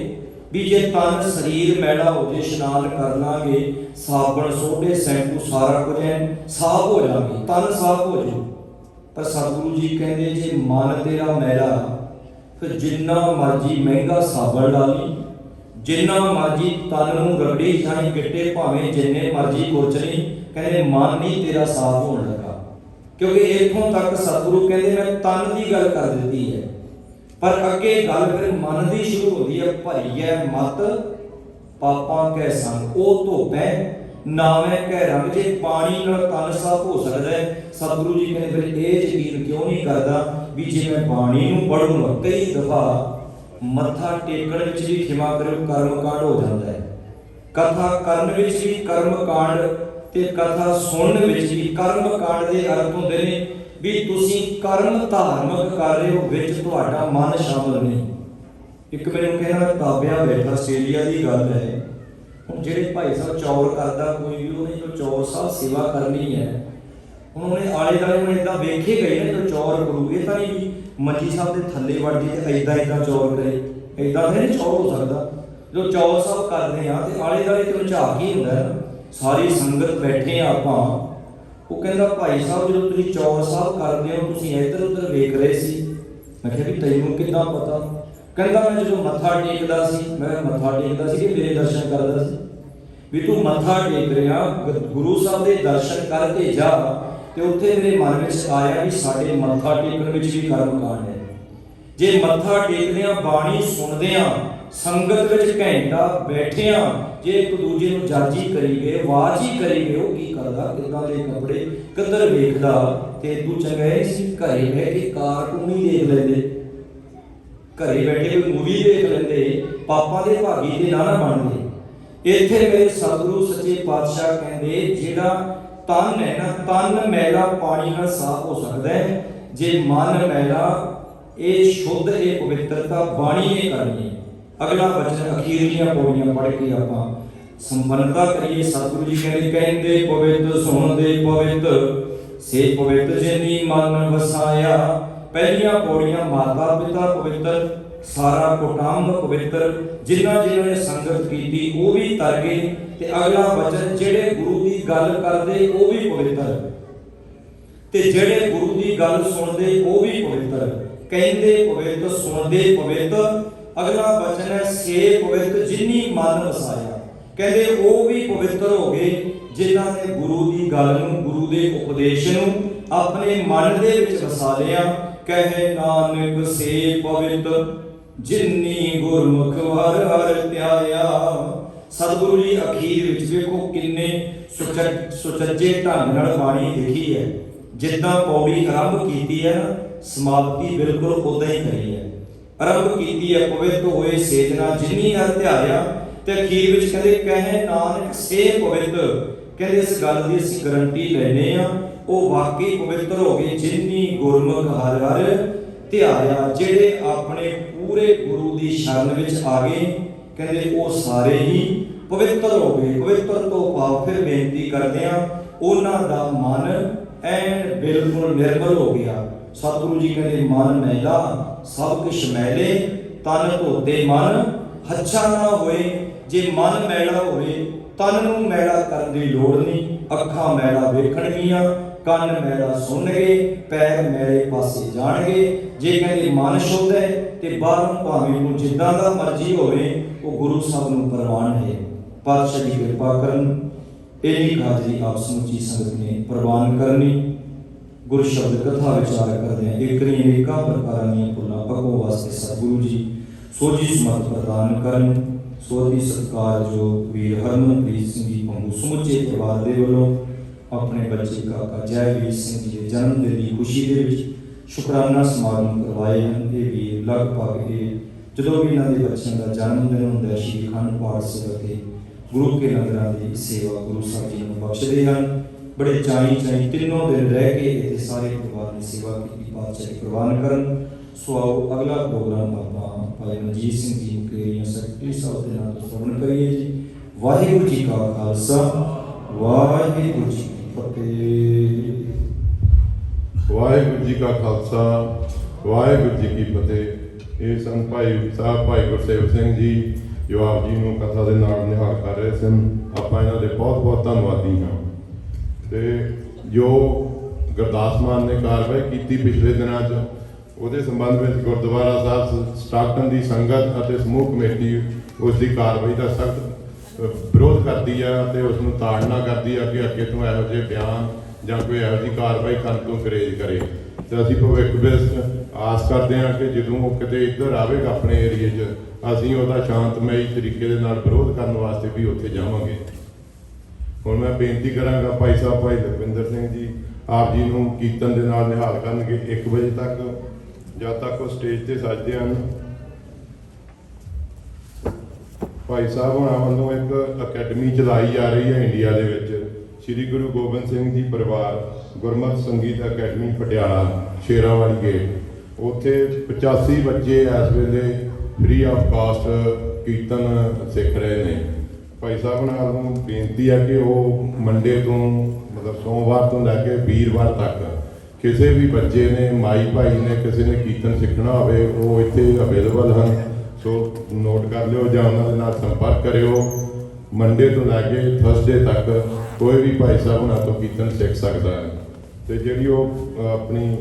ਵੀ ਜੇ ਤਨ ਸਰੀਰ ਮੈਲਾ ਹੋ ਜੇ, ਇਸ਼ਨਾਨ ਕਰ ਲਾਂਗੇ, ਸਾਬਣ ਸੋਡੇ ਸੈਂਪੂ ਸਾਰਾ ਕੁਝ ਸਾਫ਼ ਹੋ ਜਾਵੇ, ਤਨ ਸਾਫ਼ ਹੋ ਜੇ। ਪਰ ਸਤਿਗੁਰੂ ਜੀ ਕਹਿੰਦੇ ਜੇ ਮਨ ਤੇਰਾ ਮੈਲਾ, ਫਿਰ ਜਿੰਨਾ ਮਰਜੀ ਮਹਿੰਗਾ ਸਾਬਣ ਲਾ ਲਈ, ਜਿੰਨਾ ਮਰਜੀ ਤਨ ਨੂੰ ਰਗੜੀ ਜਾਣੀ ਗਿੱਟੇ ਭਾਵੇਂ ਜਿੰਨੇ ਮਰਜੀ ਕੁਰਚ ਲਈ, ਕਹਿੰਦੇ ਮਨ ਨਹੀਂ ਤੇਰਾ ਸਾਫ਼ ਹੋਣ ਲੱਗਾ। ਕਿਉਂਕਿ ਇੱਥੋਂ ਤੱਕ ਸਤਿਗੁਰੂ ਕਹਿੰਦੇ ਮੈਂ ਤਨ ਦੀ ਗੱਲ ਕਰ ਦਿੱਤੀ ਹੈ, ਪਰ ਅੱਗੇ ਗੱਲ ਫਿਰ ਮਨ ਦੀ ਸ਼ੁਰੂ ਹੁੰਦੀ ਹੈ। ਭਰੀਐ ਮਤ ਪਾਪਾਂ ਕੈ ਸੰਗ, ਉਹ ਧੋਪੈ ਨਾਵੇਂ ਕੈ ਰੰਗ। ਜੇ ਪਾਣੀ ਨਾਲ ਤਨ ਸਾਫ਼ ਹੋ ਸਕਦਾ ਹੈ, ਸਤਿਗੁਰੂ ਜੀ ਕਹਿੰਦੇ ਫਿਰ ਇਹ ਯਕੀਨ ਕਿਉਂ ਨਹੀਂ ਕਰਦਾ ਵੀ ਜੇ ਮੈਂ ਬਾਣੀ ਨੂੰ ਪੜ੍ਹੂੰਗਾ। ਕਈ ਦਫਾ ਮੱਥਾ ਟੇਕਣ ਵਿੱਚ ਵੀ ਖਿਮਾ ਕਰਿਓ ਕਰਮ ਕਾਂਡ ਹੋ ਜਾਂਦਾ ਹੈ, ਕਥਾ ਕਰਨ ਵਿੱਚ ਵੀ ਕਰਮ ਕਾਂਡ, ਤੇ ਕਥਾ ਸੁਣਨ ਵਿੱਚ ਵੀ ਕਰਮ ਕਾਂਡ ਦੇ ਅਰਥ ਹੁੰਦੇ ਨੇ ਵੀ ਤੁਸੀਂ ਕਰਮ ਧਾਰਮਿਕ ਕਰ ਰਹੇ ਹੋ, ਵਿੱਚ ਤੁਹਾਡਾ ਮਨ ਸ਼ਾਮਲ ਨਹੀਂ। ਇੱਕ ਮੈਨੂੰ ਕਹਿੰਦਾ ਤਾਬਿਆ ਬੈਠਾ, ਆਸਟ੍ਰੇਲੀਆ ਦੀ ਗੱਲ ਹੈ। ਹੁਣ ਜਿਹੜੇ ਭਾਈ ਸਾਹਿਬ ਚੌਰ ਕਰਦਾ ਕੋਈ ਵੀ, ਉਹਨੇ ਜੋ ਚੌਰ ਸਾਹਿਬ ਸੇਵਾ ਕਰਨੀ ਹੈ, ਹੁਣ ਉਹਨੇ ਆਲੇ ਦੁਆਲੇ ਹੁਣ ਇੱਦਾਂ ਵੇਖੇ ਗਏ ਨੇ ਜੋ ਚੌਰ ਕਰੂ। ਇਹ ਤਾਂ ਨਹੀਂ ਵੀ ਮੰਜੀ ਸਾਹਿਬ ਦੇ ਥੱਲੇ ਵੜ ਜੀ ਤੇ ਇੱਦਾਂ ਚੌਰ ਕਰੇ, ਇੱਦਾਂ ਤਾਂ ਨਹੀਂ ਚੌਰ ਹੋ ਸਕਦਾ। ਜੋ ਚੌਰ ਸਾਹਿਬ ਕਰਦੇ ਆ ਤੇ ਆਲੇ ਦੁਆਲੇ ਤੇ ਝਾਕ ਹੀ ਹੁੰਦਾ ਹੈ, ਸਾਰੀ ਸੰਗਤ ਬੈਠੇ ਆ ਆਪਾਂ। ਉਹ ਕਹਿੰਦਾ ਭਾਈ ਸਾਹਿਬ ਜਦੋਂ ਤੁਸੀਂ ਚੌਰ ਸਾਹਿਬ ਕਰਦੇ ਹੋ, ਤੁਸੀਂ ਇੱਧਰ ਉੱਧਰ ਵੇਖ ਰਹੇ ਸੀ। ਮੈਂ ਕਿਹਾ ਵੀ ਤੈਨੂੰ ਕਿੱਦਾਂ ਪਤਾ? ਕਹਿੰਦਾ ਮੈਂ ਜਦੋਂ ਮੱਥਾ ਟੇਕਦਾ ਸੀ, ਮੈਂ ਮੱਥਾ ਟੇਕਦਾ ਸੀ ਕਿ ਮੇਰੇ ਦਰਸ਼ਨ ਕਰਦਾ ਸੀ। ਵੀ ਤੂੰ ਮੱਥਾ ਟੇਕ ਰਿਹਾ, ਗੁਰੂ ਸਾਹਿਬ ਦੇ ਦਰਸ਼ਨ ਕਰਕੇ ਜਾ। ਤੇ ਉੱਥੇ ਮੇਰੇ ਮਨ ਵਿੱਚ ਆਇਆ ਵੀ ਸਾਡੇ ਮੱਥਾ ਟੇਕਣ ਵਿੱਚ ਵੀ ਕਰਮ ਕਾਂਡ ਹੈ। ਜੇ ਮੱਥਾ ਟੇਕਦਿਆਂ ਬਾਣੀ ਸੁਣਦਿਆਂ ਸੰਗਤ ਵਿੱਚ ਘੰਟਾ ਬੈਠਿਆਂ ਜੇ ਇੱਕ ਦੂਜੇ ਨੂੰ ਜਾਜੀ ਕਰੀ ਗਏ, ਆਵਾਜ਼ ਹੀ ਕਰੀ ਗਏ, ਉਹ ਕੀ ਕਰਦਾ, ਕਿੱਦਾਂ ਦੇ ਕੱਪੜੇ, ਕਿੱਧਰ ਵੇਖਦਾ, ਤੇ ਤੂੰ ਚੰਗੇ ਸੀ ਘਰੇ ਬਹਿ ਕੇ ਕਾਰਟੂਨ ਹੀ ਦੇਖ ਲੈਂਦੇ, ਘਰੇ ਬੈਠੇ ਕੋਈ ਮੂਵੀ ਦੇਖ ਲੈਂਦੇ, ਪਾਪਾਂ ਦੇ ਭਾਗੀ ਦੇ ਨਾ ਬਣਦੇ। ਇੱਥੇ ਮੇਰੇ ਸਤਿਗੁਰੂ ਸੱਚੇ ਪਾਤਸ਼ਾਹ ਕਹਿੰਦੇ ਜਿਹੜਾ ਤਨ ਹੈ ਨਾ, ਤਨ ਮੈਲਾ ਪਾਣੀ ਨਾਲ ਸਾਫ਼ ਹੋ ਸਕਦਾ ਹੈ। ਜੇ ਮਨ ਮੈਲਾ, ਇਹ ਸ਼ੁੱਧ, ਇਹ ਪਵਿੱਤਰਤਾ ਬਾਣੀ ਨੇ ਕਰਨੀ ਹੈ। ਅਗਲਾ ਬਚਨ ਅਖੀਰਲੀਆਂ ਪੌੜੀਆਂ ਪੜ੍ਹ ਕੇ ਆਪਾਂ ਸੰਪੰਨਤਾ ਕਰੀਏ। ਸਤਿਗੁਰੂ ਜੀ ਕਹਿੰਦੇ ਪਵਿੱਤ ਸੁਣਦੇ ਪਵਿੱਤ ਸੇ ਪਵਿੱਤ ਜਿਨੀ ਮਨ ਵਸਾਇਆ। ਪਹਿਲੀਆਂ ਪੌੜੀਆਂ ਮਾਤਾ ਪਿਤਾ ਪਵਿੱਤਰ, ਸਾਰਾ ਕੁਟੁੰਬ ਪਵਿੱਤਰ, ਜਿਨ੍ਹਾਂ ਨੇ ਸੰਗਤ ਕੀਤੀ ਉਹ ਵੀ ਤਰ ਗਏ। ਤੇ ਅਗਲਾ ਬਚਨ ਜਿਹੜੇ ਗੁਰੂ ਦੀ ਗੱਲ ਕਰਦੇ ਉਹ ਵੀ ਪਵਿੱਤਰ, ਤੇ ਜਿਹੜੇ ਗੁਰੂ ਦੀ ਗੱਲ ਸੁਣਦੇ ਉਹ ਵੀ ਪਵਿੱਤਰ। ਕਹਿੰਦੇ ਪਵਿੱਤ ਸੁਣਦੇ ਪਵਿੱਤ। ਅਗਲਾ ਬਚਨ ਹੈ ਸੇ ਪਵਿੱਤ ਜਿਨੀ ਮਨ ਵਸਾਇਆ। ਕਹਿੰਦੇ ਉਹ ਵੀ ਪਵਿੱਤਰ ਹੋ ਗਏ ਜਿਨ੍ਹਾਂ ਨੇ ਗੁਰੂ ਦੀ ਗੱਲ ਨੂੰ, ਗੁਰੂ ਦੇ ਉਪਦੇਸ਼ ਨੂੰ ਆਪਣੇ ਮਨ ਦੇ ਵਿੱਚ ਵਸਾ ਲਿਆ। ਕਹੇ ਨਾਨਕ ਸੇ ਪਵਿੱਤ ਜਿਨੀ ਗੁਰਮੁਖ ਹਰਿ ਹਰਿ ਧਿਆਇਆ। ਸਤਿਗੁਰੂ ਜੀ ਅਖੀਰ ਵਿੱਚ ਵੇਖੋ ਕਿੰਨੇ ਸੁਚੱਜੇ ਢੰਗ ਨਾਲ ਬਾਣੀ ਲਿਖੀ ਹੈ। ਜਿੱਦਾਂ ਪੌੜੀ ਆਰੰਭ ਕੀਤੀ ਹੈ ਨਾ, ਸਮਾਪਤੀ ਬਿਲਕੁਲ ਉਦਾਂ ਹੀ ਕਰੀ ਹੈ। ਆਰੰਭ ਕੀਤੀ ਹੈ ਪਵਿੱਤ ਹੋਏ ਸੇਜਣਾ ਜਿਨੀ ਹਰਿ ਧਿਆਇਆ। ਤੇ ਅਖੀਰ ਵਿੱਚ ਕਹਿੰਦੇ ਕਹੇ ਨਾਨਕ ਸੇ ਪਵਿੱਤ। ਕਹਿੰਦੇ ਇਸ ਗੱਲ ਦੀ ਅਸੀਂ ਗਰੰਟੀ ਲੈਨੇ ਆ ਉਹ ਵਾਕਈ ਪਵਿੱਤਰ ਹੋ ਗਏ ਜਿਨ੍ਹਾਂ ਗੁਰਮੁਖ ਹਰ ਹਰ ਧਿਆਇਆ। ਜਿਹੜੇ ਆਪਣੇ ਪੂਰੇ ਗੁਰੂ ਦੀ ਸ਼ਰਨ ਵਿੱਚ ਆ ਗਏ ਕਹਿੰਦੇ ਉਹ ਸਾਰੇ ਹੀ ਪਵਿੱਤਰ ਹੋ ਗਏ। ਪਵਿੱਤਰ ਤੋਂ ਭਾਵ ਫਿਰ ਬੇਨਤੀ ਕਰਦੇ ਆ ਉਹਨਾਂ ਦਾ ਮਨ ਐਨ ਬਿਲਕੁਲ ਨਿਰਮਲ ਹੋ ਗਿਆ। ਸਤਿਗੁਰੂ ਜੀ ਕਹਿੰਦੇ ਮਨ ਮੈਲਾ ਸਭ ਕੁਛ ਮੈਲੇ, ਤਨ ਧੋਤੇ ਮਨ ਹੱਛਾ ਨਾ ਹੋਏ। ਜੇ ਮਨ ਮੈਲਾ ਹੋਵੇ ਤਨ ਨੂੰ ਮੈਲਾ ਕਰਨ ਦੀ ਲੋੜ ਨਹੀਂ। ਅੱਖਾਂ ਮੈਲਾ ਵੇਖਣਗੀਆਂ, ਕੰਨ ਮੈਲਾ ਸੁਣਨਗੇ, ਪੈਰ ਮੈਲੇ ਪਾਸੇ ਜਾਣਗੇ। ਜੇ ਕਹਿੰਦੇ ਮਨ ਸ਼ੁੱਧ ਹੈ ਤੇ ਬਾਹਰੋਂ ਭਾਵੇਂ ਨੂੰ ਜਿੱਦਾਂ ਦਾ ਮਰਜ਼ੀ ਹੋਵੇ ਉਹ ਗੁਰੂ ਸਾਹਿਬ ਨੂੰ ਪ੍ਰਵਾਨ ਹੈ। ਪਾਤਸ਼ਾਹ ਜੀ ਕਿਰਪਾ ਕਰਨ ਇਹ ਹਾਜ਼ਰੀ ਆਪ ਸਮੁੱਚੀ ਸੰਗਤ ਨੇ ਪ੍ਰਵਾਨ ਕਰਨੀ। ਗੁਰੂ ਸ਼ਬਦ ਕਥਾ ਵਿਚਾਰ ਕਰਦੇ ਹਾਂ ਇਕਰੀਆਂ ਅਨੇਕਾਂ ਪ੍ਰਕਾਰਾਂ ਦੀਆਂ ਭੁੱਲਾਂ ਭਗੋ ਵਾਸਤੇ ਸਤਿਗੁਰੂ ਜੀ ਸੋਝੀ ਸਮਤ ਪ੍ਰਦਾਨ ਕਰਨ। ਸੋਧੀ ਸਤਿਕਾਰ ਜੋ ਵੀਰ ਹਰਮਨਪ੍ਰੀਤ ਸਿੰਘ ਜੀ ਪੰਗੂ ਸਮੁੱਚੇ ਪਰਿਵਾਰ ਦੇ ਵੱਲੋਂ ਆਪਣੇ ਬੱਚੇ ਕਾਕਾ ਜੈਵੀਰ ਸਿੰਘ ਜੀ ਦੇ ਜਨਮ ਦਿਨ ਦੀ ਖੁਸ਼ੀ ਦੇ ਵਿੱਚ ਸ਼ੁਕਰਾਨਾ ਸਮਾਗਮ ਕਰਵਾਏ ਹਨ। ਇਹ ਵੀ ਲਗਭਗ ਜਦੋਂ ਵੀ ਇਹਨਾਂ ਦੇ ਬੱਚਿਆਂ ਦਾ ਜਨਮ ਦਿਨ ਹੁੰਦਾ ਸ਼੍ਰੀ ਅਖੰਡ ਪਾਠ ਸੇਵਾ ਤੇ ਗੁਰੂ ਕੇ ਲੰਗਰਾਂ ਦੀ ਸੇਵਾ ਗੁਰੂ ਸਾਹਿਬ ਜੀ ਨੂੰ ਬਖਸ਼ਦੇ ਹਨ। ਬੜੇ ਚਾਈ ਤਿੰਨੋਂ ਦਿਨ ਰਹਿ ਕੇ ਇੱਥੇ ਸਾਰੇ ਪਰਿਵਾਰ ਨੇ ਸੇਵਾ ਕੀਤੀ। ਪਾਤਸ਼ਾਹ ਜੀ ਪ੍ਰਵਾਨ ਕਰਨ। ਸੋ ਆਓ ਅਗਲਾ ਪ੍ਰੋਗਰਾਮ ਆਪਾਂ ਭਾਈ ਮਨਜੀਤ ਸਿੰਘ ਜੀ ਮੁਕੇਰੀਆਂ ਸੈਕਟਰੀ ਸਾਹਿਬ ਦੇ ਨਾਲ ਸਰਵਣ ਕਰੀਏ ਜੀ। ਵਾਹਿਗੁਰੂ ਜੀ ਕਾ ਖਾਲਸਾ ਵਾਹਿਗੁਰੂ ਜੀ ਕੀ ਫਤਿਹ। ਵਾਹਿਗੁਰੂ ਜੀ ਕਾ ਖਾਲਸਾ ਵਾਹਿਗੁਰੂ ਜੀ ਕੀ ਫਤਿਹ। ਇਹ ਸਨ ਭਾਈ ਸਾਹਿਬ ਭਾਈ ਗੁਰਸੇਵਕ ਸਿੰਘ ਜੀ ਜੋ ਆਪ ਜੀ ਨੂੰ ਕਥਾ ਦੇ ਨਾਲ ਨਿਹਾਲ ਕਰ ਰਹੇ ਸਨ। ਆਪਾਂ ਇਹਨਾਂ ਦੇ ਬਹੁਤ ਬਹੁਤ ਧੰਨਵਾਦੀ ਹਾਂ। ਤੇ ਜੋ ਗੁਰਦਾਸ ਮਾਨ ਨੇ ਕਾਰਵਾਈ ਕੀਤੀ ਪਿਛਲੇ ਦਿਨਾਂ 'ਚ ਉਹਦੇ ਸੰਬੰਧ ਵਿੱਚ ਗੁਰਦੁਆਰਾ ਸਾਹਿਬ ਸਟਾਕਟਨ ਦੀ ਸੰਗਤ ਅਤੇ ਸਮੂਹ ਕਮੇਟੀ ਉਸ ਦੀ ਕਾਰਵਾਈ ਦਾ ਸਖਤ ਵਿਰੋਧ ਕਰਦੀ ਆ ਅਤੇ ਉਸ ਨੂੰ ਤਾੜਨਾ ਕਰਦੀ ਆ ਕਿ ਅੱਗੇ ਤੋਂ ਇਹੋ ਜਿਹੇ ਬਿਆਨ ਜਾਂ ਕੋਈ ਇਹੋ ਜਿਹੀ ਕਾਰਵਾਈ ਕਰਨ ਤੋਂ ਗੁਰੇਜ਼ ਕਰੇ। ਤੇ ਅਸੀਂ ਭਵਿੱਖ ਵਿੱਚ ਆਸ ਕਰਦੇ ਹਾਂ ਕਿ ਜਦੋਂ ਉਹ ਕਿਤੇ ਇੱਧਰ ਆਵੇਗਾ ਆਪਣੇ ਏਰੀਏ 'ਚ ਅਸੀਂ ਉਹਦਾ ਸ਼ਾਂਤਮਈ ਤਰੀਕੇ ਦੇ ਨਾਲ ਵਿਰੋਧ ਕਰਨ ਵਾਸਤੇ ਵੀ ਉੱਥੇ ਜਾਵਾਂਗੇ। ਹੁਣ ਮੈਂ ਬੇਨਤੀ ਕਰਾਂਗਾ ਭਾਈ ਸਾਹਿਬ ਭਾਈ ਲਖਵਿੰਦਰ ਸਿੰਘ ਜੀ ਆਪ ਜੀ ਨੂੰ ਕੀਰਤਨ ਦੇ ਨਾਲ ਨਿਹਾਲ ਕਰਨਗੇ 1 ਵਜੇ ਤੱਕ। ਜਦ ਤੱਕ ਉਹ ਸਟੇਜ ਤੇ ਸੱਜਦੇ ਹਨ ਭਾਈ ਸਾਹਿਬ ਹੁਣਾਂ ਵੱਲੋਂ ਇੱਕ ਅਕੈਡਮੀ ਚਲਾਈ ਜਾ ਰਹੀ ਹੈ ਇੰਡੀਆ ਦੇ ਵਿੱਚ ਸ੍ਰੀ ਗੁਰੂ ਗੋਬਿੰਦ ਸਿੰਘ ਜੀ ਪਰਿਵਾਰ ਗੁਰਮਤਿ ਸੰਗੀਤ ਅਕੈਡਮੀ ਪਟਿਆਲਾ ਸ਼ੇਰਾਂਵਾਲੀ ਗੇਟ। ਉੱਥੇ 85 ਬੱਚੇ ਇਸ ਵੇਲੇ ਫ੍ਰੀ ਆਫ ਕਾਸਟ ਕੀਰਤਨ ਸਿੱਖ ਰਹੇ ਨੇ। ਭਾਈ ਸਾਹਿਬ ਨਾਲ ਨੂੰ ਬੇਨਤੀ ਹੈ ਕਿ ਉਹ ਮੰਡੇ ਤੋਂ ਮਤਲਬ ਸੋਮਵਾਰ ਤੋਂ ਲੈ ਕੇ ਵੀਰਵਾਰ ਤੱਕ ਕਿਸੇ ਵੀ ਬੱਚੇ ਨੇ ਮਾਈ ਭਾਈ ਨੇ ਕਿਸੇ ਨੇ ਕੀਰਤਨ ਸਿੱਖਣਾ ਹੋਵੇ ਉਹ ਇੱਥੇ ਅਵੇਲੇਬਲ ਹਨ। ਸੋ ਨੋਟ ਕਰ ਲਿਓ ਜਾਂ ਉਹਨਾਂ ਦੇ ਨਾਲ ਸੰਪਰਕ ਕਰਿਓ। ਮੰਡੇ ਤੋਂ ਲੈ ਕੇ ਥਰਸਡੇ ਤੱਕ ਕੋਈ ਵੀ ਭਾਈ ਸਾਹਿਬ ਉਹਨਾਂ ਤੋਂ ਕੀਰਤਨ ਸਿੱਖ ਸਕਦਾ ਹੈ। ਤੇ ਜਿਹੜੀ ਉਹ ਆਪਣੀ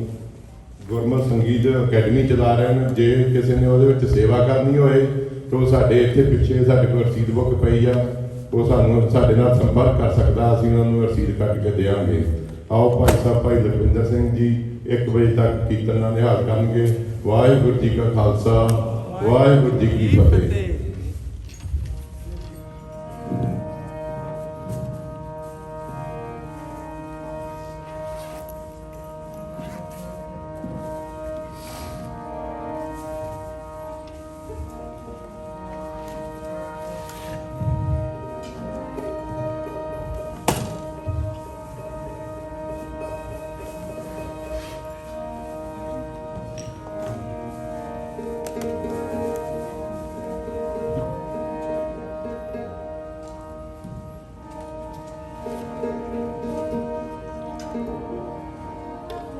ਗੁਰਮਤਿ ਸੰਗੀਤ ਅਕੈਡਮੀ ਚਲਾ ਰਹੇ ਨੇ ਜੇ ਕਿਸੇ ਨੇ ਉਹਦੇ ਵਿੱਚ ਸੇਵਾ ਕਰਨੀ ਹੋਏ ਤਾਂ ਸਾਡੇ ਇੱਥੇ ਪਿੱਛੇ ਸਾਡੇ ਕੋਲ ਰਸੀਦ ਬੁੱਕ ਪਈ ਆ ਉਹ ਸਾਨੂੰ ਸਾਡੇ ਨਾਲ ਸੰਪਰਕ ਕਰ ਸਕਦਾ। ਅਸੀਂ ਉਹਨਾਂ ਨੂੰ ਰਸੀਦ ਕੱਟ ਕੇ ਦੇਵਾਂਗੇ। ਆਓ ਭਾਈ ਸਾਹਿਬ ਭਾਈ ਲਖਵਿੰਦਰ ਸਿੰਘ ਜੀ 1 ਵਜੇ ਤੱਕ ਕੀਰਤਨ ਨਾਲ ਨਿਹਾਲ ਕਰਨਗੇ। ਵਾਹਿਗੁਰੂ ਜੀ ਕਾ ਖਾਲਸਾ ਵਾਹਿਗੁਰੂ ਜੀ ਕੀ ਫਤਿਹ।